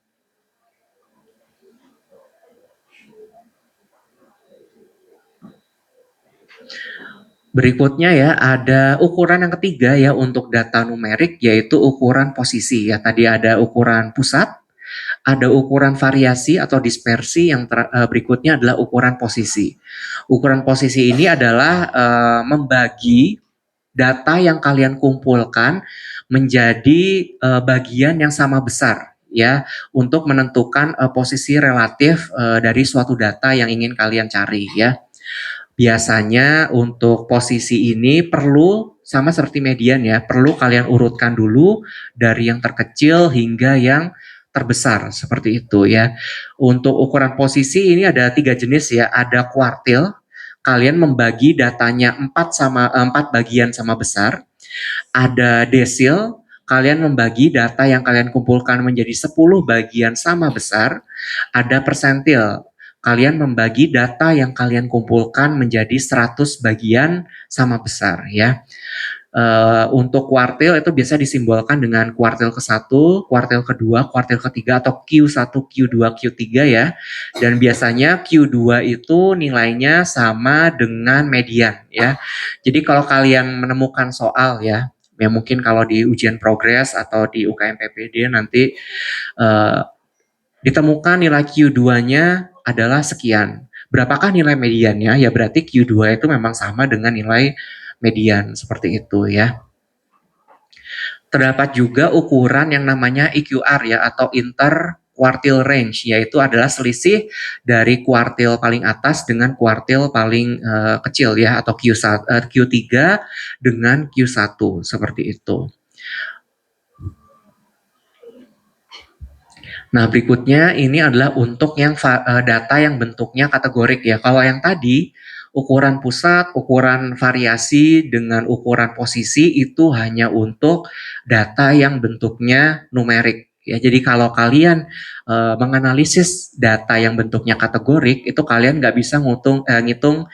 Berikutnya ya, ada ukuran yang ketiga ya untuk data numerik, yaitu ukuran posisi ya. Tadi ada ukuran pusat, ada ukuran variasi atau dispersi, yang berikutnya adalah ukuran posisi. Ukuran posisi ini adalah membagi data yang kalian kumpulkan menjadi bagian yang sama besar ya, untuk menentukan posisi relatif dari suatu data yang ingin kalian cari ya. Biasanya untuk posisi ini perlu sama seperti median ya, perlu kalian urutkan dulu dari yang terkecil hingga yang terbesar seperti itu ya. Untuk ukuran posisi ini ada 3 jenis ya, ada kuartil, kalian membagi datanya 4 bagian sama besar. Ada desil, kalian membagi data yang kalian kumpulkan menjadi 10 bagian sama besar. Ada persentil, kalian membagi data yang kalian kumpulkan menjadi 100 bagian sama besar ya. Untuk kuartil itu biasa disimbolkan dengan kuartil ke-1, kuartil kedua, kuartil ketiga, atau Q1, Q2, Q3 ya. Dan biasanya Q2 itu nilainya sama dengan median ya. Jadi kalau kalian menemukan soal ya mungkin kalau di ujian progres atau di UKM PPD nanti ditemukan nilai Q2-nya adalah sekian. Berapakah nilai mediannya? Ya berarti Q2 itu memang sama dengan nilai median, seperti itu ya. Terdapat juga ukuran yang namanya EQR ya, atau inter quartile range, yaitu adalah selisih dari kuartil paling atas dengan kuartil paling kecil ya, atau Q3 dengan Q1, seperti itu. Nah, berikutnya ini adalah untuk yang data yang bentuknya kategorik ya. Kalau yang tadi ukuran pusat, ukuran variasi dengan ukuran posisi itu hanya untuk data yang bentuknya numerik ya. Jadi kalau kalian menganalisis data yang bentuknya kategorik, itu kalian nggak bisa ngitung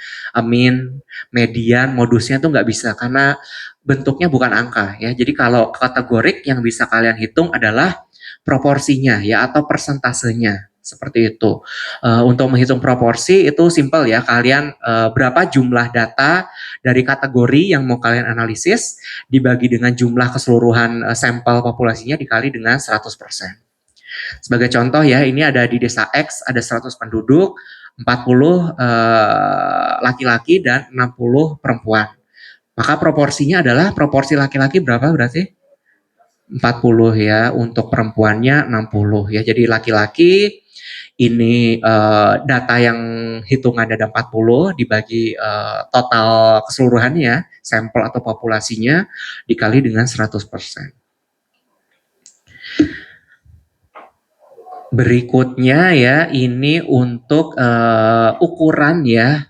mean, median, modusnya tuh nggak bisa karena bentuknya bukan angka ya. Jadi kalau kategorik yang bisa kalian hitung adalah proporsinya ya, atau persentasenya, seperti itu. Untuk menghitung proporsi itu simple ya, kalian berapa jumlah data dari kategori yang mau kalian analisis dibagi dengan jumlah keseluruhan sampel populasinya dikali dengan 100%. Sebagai contoh ya, ini ada di desa X, ada 100 penduduk, 40 laki-laki dan 60 perempuan. Maka proporsinya adalah proporsi laki-laki berapa berarti? 40 ya, untuk perempuannya 60 ya. Jadi laki-laki ini data yang hitungannya ada 40 dibagi total keseluruhannya, sampel atau populasinya dikali dengan 100%. Berikutnya ya, ini untuk ukuran ya,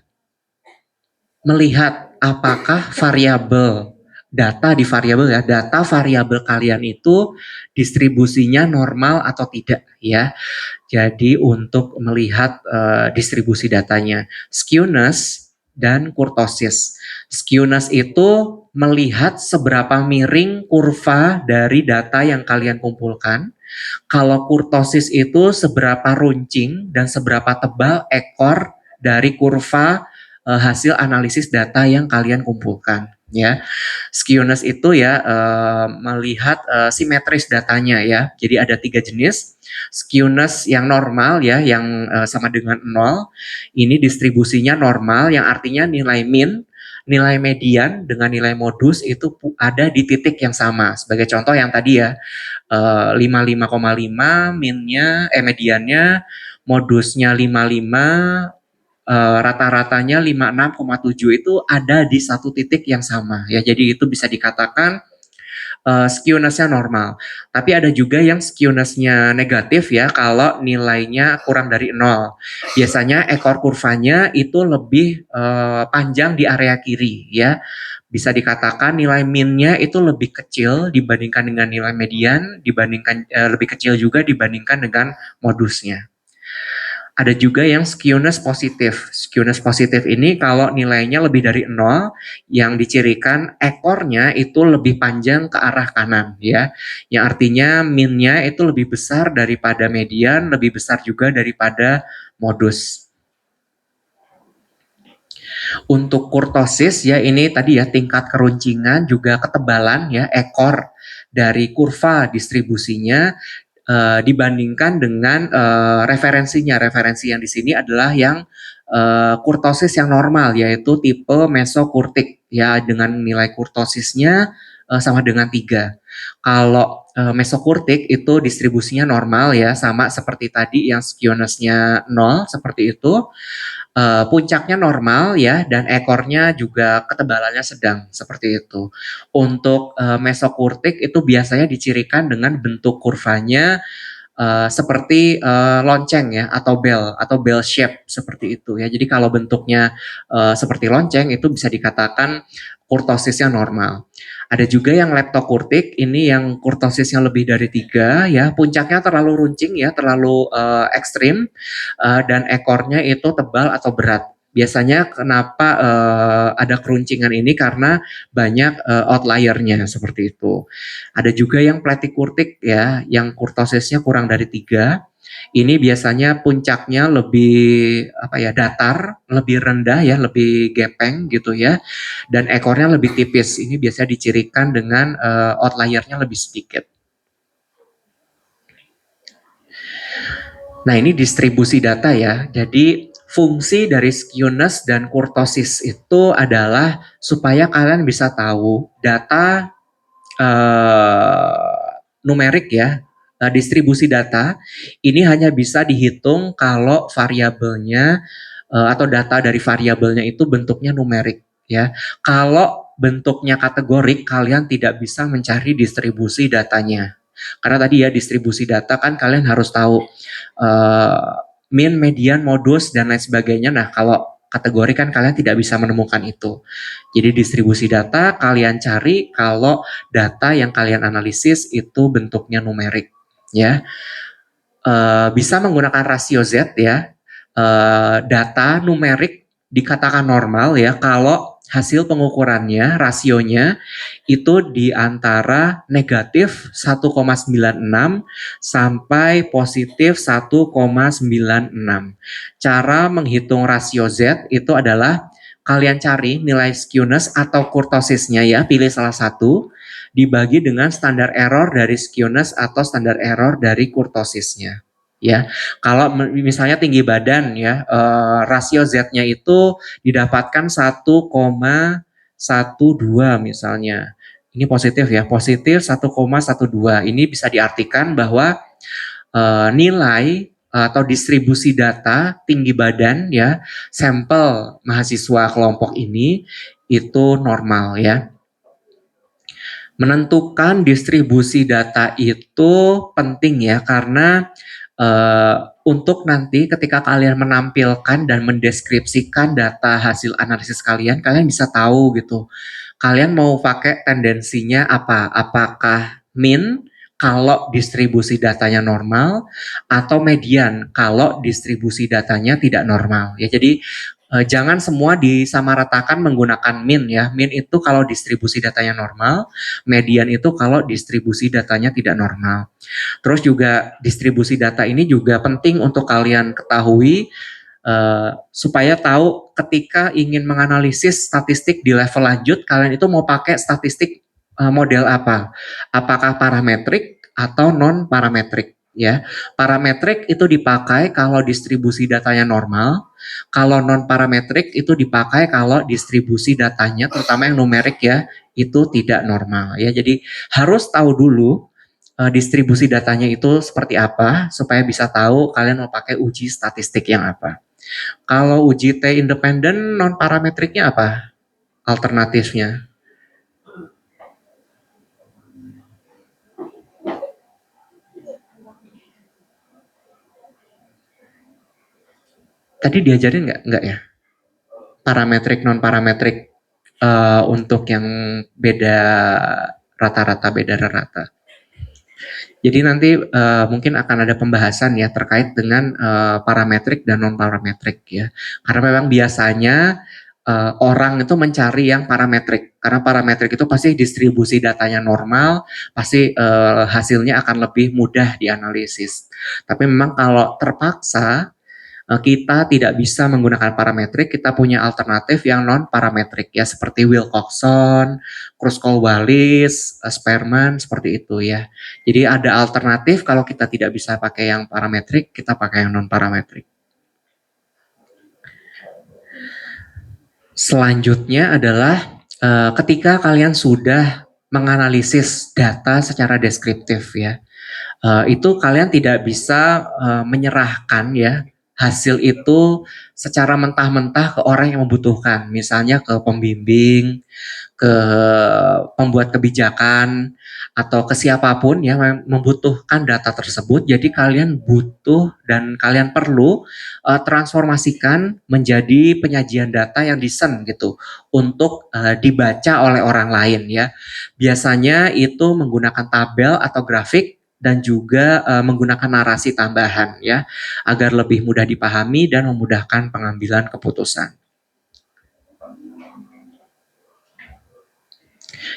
melihat apakah variabel data di variabel ya, data variabel kalian itu distribusinya normal atau tidak ya. Jadi untuk melihat distribusi datanya, skewness dan kurtosis. Skewness itu melihat seberapa miring kurva dari data yang kalian kumpulkan. Kalau kurtosis itu seberapa runcing dan seberapa tebal ekor dari kurva hasil analisis data yang kalian kumpulkan ya. Skewness itu ya melihat simetris datanya ya. Jadi ada 3 jenis. Skewness yang normal ya, yang sama dengan 0. Ini distribusinya normal, yang artinya nilai min, nilai median dengan nilai modus itu ada di titik yang sama. Sebagai contoh yang tadi ya, 55,5 minnya mediannya, modusnya 55, rata-ratanya 56,7 itu ada di satu titik yang sama ya. Jadi itu bisa dikatakan skewness-nya normal. Tapi ada juga yang skewness-nya negatif ya, kalau nilainya kurang dari 0. Biasanya ekor kurvanya itu lebih panjang di area kiri ya. Bisa dikatakan nilai min-nya itu lebih kecil dibandingkan dengan nilai median, dibandingkan lebih kecil juga dibandingkan dengan modusnya. Ada juga yang skewness positif. Skewness positif ini kalau nilainya lebih dari 0, yang dicirikan ekornya itu lebih panjang ke arah kanan ya. Yang artinya min-nya itu lebih besar daripada median, lebih besar juga daripada modus. Untuk kurtosis ya ini tadi ya tingkat keruncingan juga ketebalan ya ekor dari kurva distribusinya dibandingkan dengan referensinya. Referensi yang di sini adalah yang kurtosis yang normal yaitu tipe mesokurtik ya dengan nilai kurtosisnya sama dengan 3. Kalau mesokurtik itu distribusinya normal ya sama seperti tadi yang skionesnya 0 seperti itu. Puncaknya normal ya dan ekornya juga ketebalannya sedang seperti itu. Untuk mesokurtik itu biasanya dicirikan dengan bentuk kurvanya seperti lonceng ya atau bell shape seperti itu ya. Jadi kalau bentuknya seperti lonceng itu bisa dikatakan kurtosisnya normal. Ada juga yang leptokurtik, ini yang kurtosisnya lebih dari 3 ya, puncaknya terlalu runcing ya, terlalu ekstrim dan ekornya itu tebal atau berat. Biasanya kenapa ada keruncingan ini karena banyak outliernya seperti itu. Ada juga yang platykurtik ya, yang kurtosisnya kurang dari 3. Ini biasanya puncaknya lebih datar, lebih rendah ya, lebih gepeng gitu ya. Dan ekornya lebih tipis. Ini biasa dicirikan dengan outliernya lebih sedikit. Nah, ini distribusi data ya. Jadi fungsi dari skewness dan kurtosis itu adalah supaya kalian bisa tahu data numerik ya, distribusi data ini hanya bisa dihitung kalau variabelnya atau data dari variabelnya itu bentuknya numerik ya. Kalau bentuknya kategorik kalian tidak bisa mencari distribusi datanya. Karena tadi ya distribusi data kan kalian harus tahu min, median, modus dan lain sebagainya. Nah, kalau kategori kan kalian tidak bisa menemukan itu. Jadi distribusi data kalian cari kalau data yang kalian analisis itu bentuknya numerik ya. Bisa menggunakan rasio Z ya. Data numerik dikatakan normal ya kalau hasil pengukurannya rasionya itu di antara negatif 1,96 sampai positif 1,96. Cara menghitung rasio Z itu adalah kalian cari nilai skewness atau kurtosisnya ya, pilih salah satu, dibagi dengan standar error dari skewness atau standar error dari kurtosisnya. Ya, kalau misalnya tinggi badan ya, rasio Z-nya itu didapatkan 1,12 misalnya. Ini positif ya, positif 1,12. Ini bisa diartikan bahwa nilai atau distribusi data tinggi badan ya, sampel mahasiswa kelompok ini itu normal ya. Menentukan distribusi data itu penting ya karena untuk nanti ketika kalian menampilkan dan mendeskripsikan data hasil analisis kalian bisa tahu gitu. Kalian mau pakai tendensinya apa? Apakah min kalau distribusi datanya normal atau median kalau distribusi datanya tidak normal ya. Jadi jangan semua disamaratakan menggunakan min ya. Min itu kalau distribusi datanya normal, median itu kalau distribusi datanya tidak normal. Terus juga distribusi data ini juga penting untuk kalian ketahui supaya tahu ketika ingin menganalisis statistik di level lanjut, kalian itu mau pakai statistik model apa? Apakah parametrik atau non parametrik ya? Parametrik itu dipakai kalau distribusi datanya normal. Kalau non parametrik itu dipakai kalau distribusi datanya terutama yang numerik ya itu tidak normal ya. Jadi harus tahu dulu distribusi datanya itu seperti apa supaya bisa tahu kalian mau pakai uji statistik yang apa. Kalau uji T independen non parametriknya apa? Alternatifnya. Tadi diajarin nggak ya? Parametrik non parametrik untuk yang beda rata-rata beda rata. Jadi nanti mungkin akan ada pembahasan ya terkait dengan parametrik dan non parametrik ya. Karena memang biasanya orang itu mencari yang parametrik karena parametrik itu pasti distribusi datanya normal, pasti hasilnya akan lebih mudah dianalisis. Tapi memang kalau terpaksa kita tidak bisa menggunakan parametrik, kita punya alternatif yang non parametrik ya, seperti Wilcoxon, Kruskal-Wallis, Spearman, seperti itu ya. Jadi ada alternatif kalau kita tidak bisa pakai yang parametrik, kita pakai yang non parametrik. Selanjutnya adalah ketika kalian sudah menganalisis data secara deskriptif ya, itu kalian tidak bisa menyerahkan ya hasil itu secara mentah-mentah ke orang yang membutuhkan, misalnya ke pembimbing, ke pembuat kebijakan, atau ke siapapun yang membutuhkan data tersebut. Jadi kalian butuh dan kalian perlu transformasikan menjadi penyajian data yang decent gitu untuk dibaca oleh orang lain ya. Biasanya itu menggunakan tabel atau grafik dan juga menggunakan narasi tambahan ya agar lebih mudah dipahami dan memudahkan pengambilan keputusan.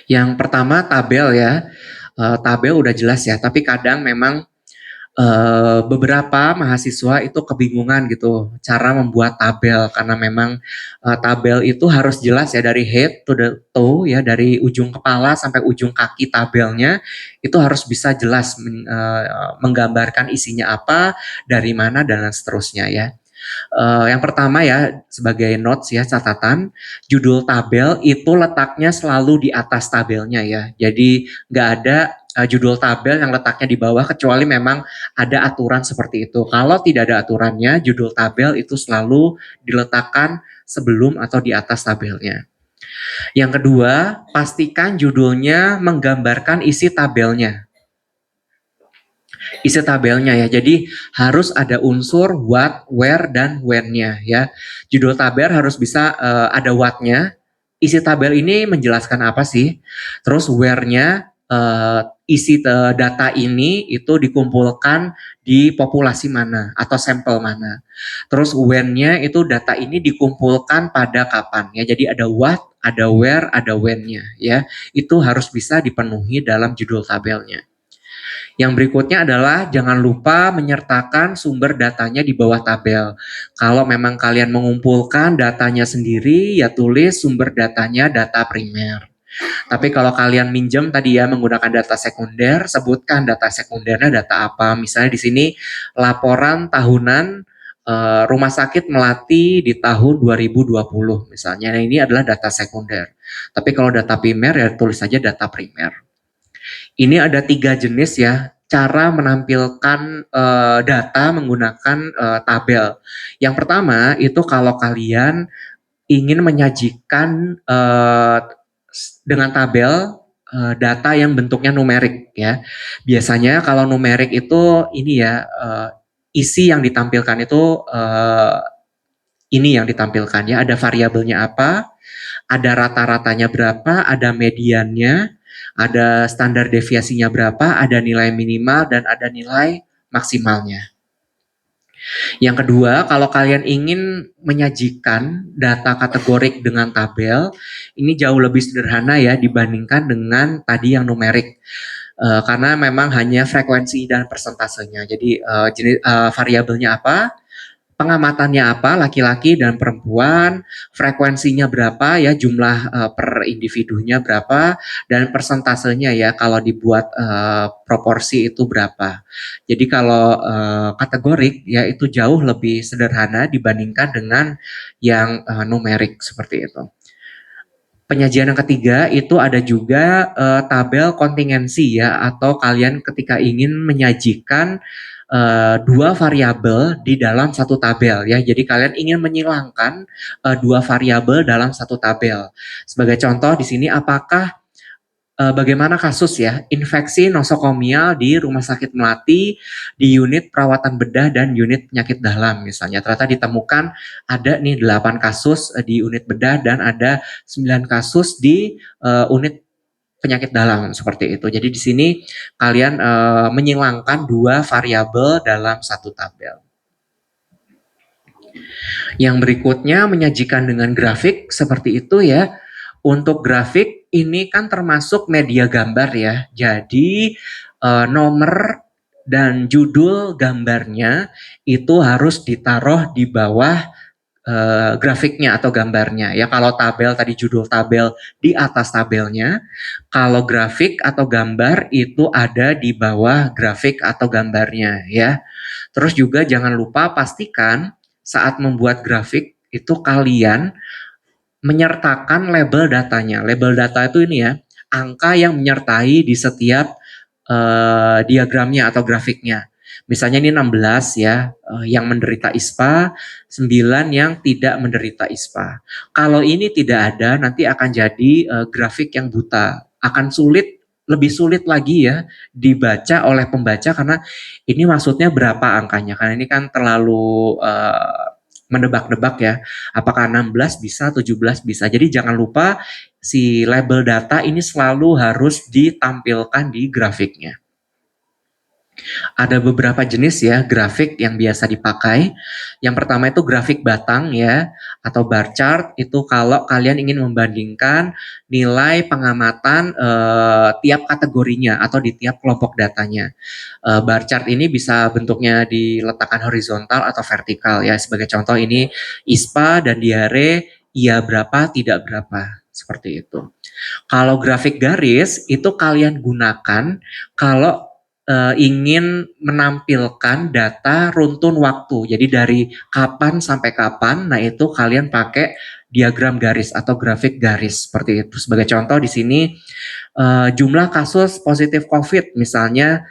Yang pertama tabel ya. Tabel udah jelas ya, tapi kadang memang beberapa mahasiswa itu kebingungan gitu cara membuat tabel karena memang tabel itu harus jelas ya dari head to the toe ya, dari ujung kepala sampai ujung kaki tabelnya itu harus bisa jelas menggambarkan isinya apa, dari mana dan seterusnya ya. Yang pertama ya sebagai notes ya, catatan, judul tabel itu letaknya selalu di atas tabelnya ya. Jadi nggak ada judul tabel yang letaknya di bawah kecuali memang ada aturan seperti itu. Kalau tidak ada aturannya, judul tabel itu selalu diletakkan sebelum atau di atas tabelnya. Yang kedua, pastikan judulnya menggambarkan isi tabelnya. Isi tabelnya ya. Jadi harus ada unsur what, where, dan when-nya ya. Judul tabel harus bisa ada what-nya. Isi tabel ini menjelaskan apa sih? Terus where-nya, isi data ini itu dikumpulkan di populasi mana atau sampel mana. Terus when-nya itu data ini dikumpulkan pada kapan ya. Jadi ada what, ada where, ada when-nya ya. Itu harus bisa dipenuhi dalam judul tabelnya. Yang berikutnya adalah jangan lupa menyertakan sumber datanya di bawah tabel. Kalau memang kalian mengumpulkan datanya sendiri, ya tulis sumber datanya data primer. Tapi kalau kalian minjem tadi ya menggunakan data sekunder, sebutkan data sekundernya data apa. Misalnya di sini laporan tahunan Rumah Sakit Melati di tahun 2020 misalnya. Nah, ini adalah data sekunder. Tapi kalau data primer ya tulis saja data primer. Ini ada 3 jenis ya cara menampilkan data menggunakan tabel. Yang pertama itu kalau kalian ingin menyajikan dengan tabel data yang bentuknya numerik ya. Biasanya kalau numerik itu ini ya isi yang ditampilkan itu ini yang ditampilkan ya. Ada variabelnya apa, ada rata-ratanya berapa, ada mediannya, ada standar deviasinya berapa, ada nilai minimal, dan ada nilai maksimalnya. Yang kedua, kalau kalian ingin menyajikan data kategorik dengan tabel, ini jauh lebih sederhana ya dibandingkan dengan tadi yang numerik. Karena memang hanya frekuensi dan persentasenya. Jadi variabelnya apa, pengamatannya apa, laki-laki dan perempuan, frekuensinya berapa ya, jumlah per individunya berapa, dan persentasenya ya kalau dibuat proporsi itu berapa. Jadi kalau kategorik ya itu jauh lebih sederhana dibandingkan dengan yang numerik seperti itu. Penyajian yang ketiga itu ada juga tabel kontingensi ya, atau kalian ketika ingin menyajikan dua variabel di dalam satu tabel ya. Jadi kalian ingin menyilangkan dua variabel dalam satu tabel. Sebagai contoh di sini apakah bagaimana kasus ya infeksi nosokomial di Rumah Sakit Melati di unit perawatan bedah dan unit penyakit dalam misalnya. Ternyata ditemukan ada nih 8 kasus di unit bedah dan ada 9 kasus di unit penyakit dalam seperti itu. Jadi di sini kalian menyilangkan dua variabel dalam satu tabel. Yang berikutnya menyajikan dengan grafik seperti itu ya. Untuk grafik ini kan termasuk media gambar ya. Jadi nomor dan judul gambarnya itu harus ditaruh di bawah grafiknya atau gambarnya. Ya kalau tabel tadi judul tabel di atas tabelnya, kalau grafik atau gambar itu ada di bawah grafik atau gambarnya ya. Terus juga jangan lupa pastikan saat membuat grafik itu kalian menyertakan label datanya. Label data itu ini ya, angka yang menyertai di setiap diagramnya atau grafiknya. Misalnya ini 16 ya, yang menderita ISPA, 9 yang tidak menderita ISPA. Kalau ini tidak ada, nanti akan jadi grafik yang buta. Akan sulit, lebih sulit lagi ya dibaca oleh pembaca karena ini maksudnya berapa angkanya. Karena ini kan terlalu menebak-nebak ya. Apakah 16 bisa, 17 bisa. Jadi jangan lupa si label data ini selalu harus ditampilkan di grafiknya. Ada beberapa jenis ya grafik yang biasa dipakai. Yang pertama itu grafik batang ya atau bar chart, itu kalau kalian ingin membandingkan nilai pengamatan tiap kategorinya atau di tiap kelompok datanya. Bar chart ini bisa bentuknya diletakkan horizontal atau vertikal ya. Sebagai contoh ini ISPA dan diare, iya berapa, tidak berapa, seperti itu. Kalau grafik garis itu kalian gunakan kalau ingin menampilkan data runtun waktu. Jadi dari kapan sampai kapan, nah itu kalian pakai diagram garis atau grafik garis seperti itu. Sebagai contoh di sini jumlah kasus positif COVID misalnya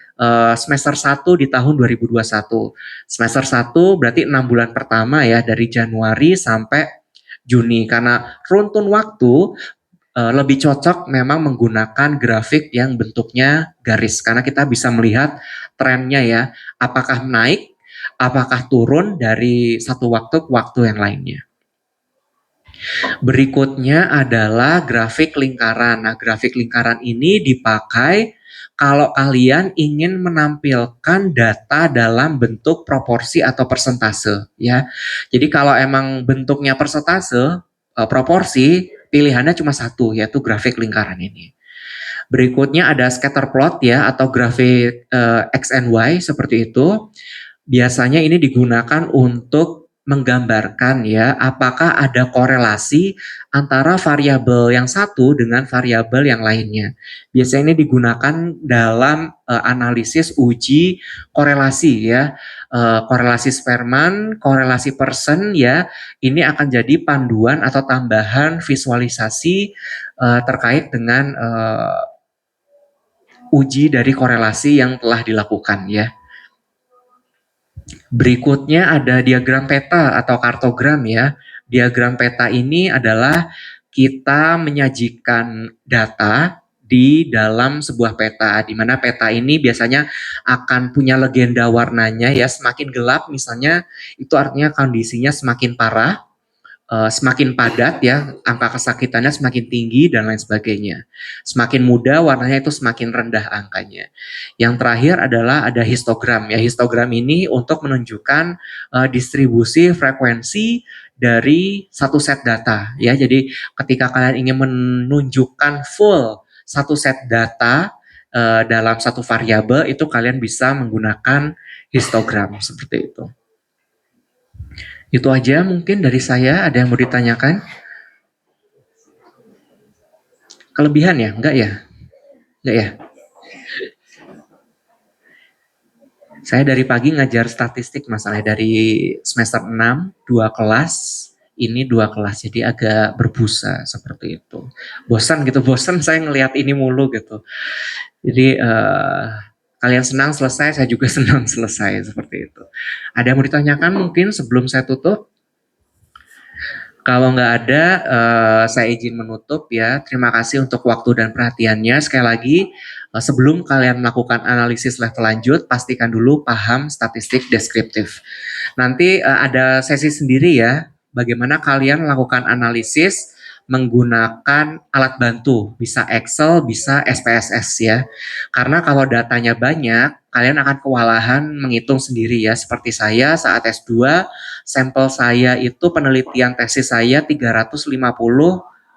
semester 1 di tahun 2021. Semester 1 berarti 6 bulan pertama ya dari Januari sampai Juni. Karena runtun waktu lebih cocok memang menggunakan grafik yang bentuknya garis karena kita bisa melihat trennya ya, apakah naik, apakah turun dari satu waktu ke waktu yang lainnya. Berikutnya adalah grafik lingkaran. Nah, grafik lingkaran ini dipakai kalau kalian ingin menampilkan data dalam bentuk proporsi atau persentase ya. Jadi kalau emang bentuknya persentase, proporsi, pilihannya cuma satu, yaitu grafik lingkaran ini. Berikutnya ada scatter plot ya, atau grafik X and Y seperti itu. Biasanya ini digunakan untuk menggambarkan ya, apakah ada korelasi antara variabel yang satu dengan variabel yang lainnya. Biasanya ini digunakan dalam analisis uji korelasi ya, korelasi Spearman, korelasi Pearson ya. Ini akan jadi panduan atau tambahan visualisasi terkait dengan uji dari korelasi yang telah dilakukan ya. Berikutnya ada diagram peta atau kartogram ya. Diagram peta ini adalah kita menyajikan data di dalam sebuah peta, di mana peta ini biasanya akan punya legenda warnanya ya. Semakin gelap misalnya itu artinya kondisinya semakin parah, semakin padat ya, angka kesakitannya semakin tinggi dan lain sebagainya. Semakin muda warnanya itu semakin rendah angkanya. Yang terakhir adalah ada histogram ya. Histogram ini untuk menunjukkan distribusi frekuensi dari satu set data ya. Jadi ketika kalian ingin menunjukkan full satu set data dalam satu variabel itu kalian bisa menggunakan histogram seperti itu. Itu aja mungkin dari saya. Ada yang mau ditanyakan? Kelebihan ya? Enggak ya? Enggak ya? Saya dari pagi ngajar statistik masalahnya dari semester 6, 2 kelas, ini 2 kelas, jadi agak berbusa seperti itu. Bosan gitu, bosan saya ngelihat ini mulu gitu. Jadi kalian senang selesai, saya juga senang selesai seperti itu. Ada yang mau ditanyakan mungkin sebelum saya tutup? Kalau nggak ada, saya izin menutup ya. Terima kasih untuk waktu dan perhatiannya. Sekali lagi, sebelum kalian melakukan analisis level lanjut, pastikan dulu paham statistik deskriptif. Nanti ada sesi sendiri ya, bagaimana kalian melakukan analisis menggunakan alat bantu, bisa Excel, bisa SPSS ya. Karena kalau datanya banyak, kalian akan kewalahan menghitung sendiri ya. Seperti saya saat S2, sampel saya itu penelitian tesis saya 350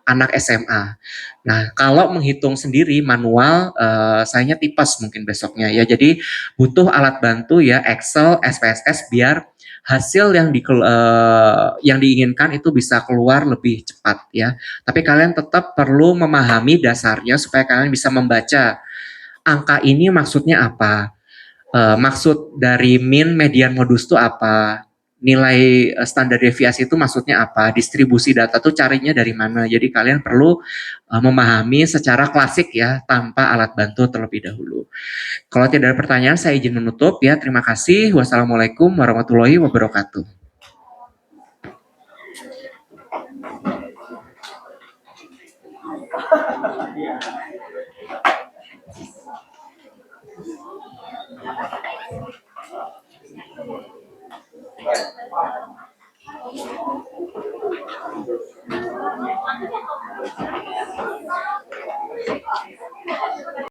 anak SMA. Nah, kalau menghitung sendiri manual, sayanya tipes mungkin besoknya ya. Jadi butuh alat bantu ya Excel, SPSS biar hasil yang diinginkan itu bisa keluar lebih cepat ya. Tapi kalian tetap perlu memahami dasarnya supaya kalian bisa membaca angka ini maksudnya apa. Maksud dari mean, median, modus itu apa? Nilai standar deviasi itu maksudnya apa? Distribusi data tuh carinya dari mana? Jadi kalian perlu memahami secara klasik ya, tanpa alat bantu terlebih dahulu. Kalau tidak ada pertanyaan, saya izin menutup ya. Terima kasih. Wassalamualaikum warahmatullahi wabarakatuh.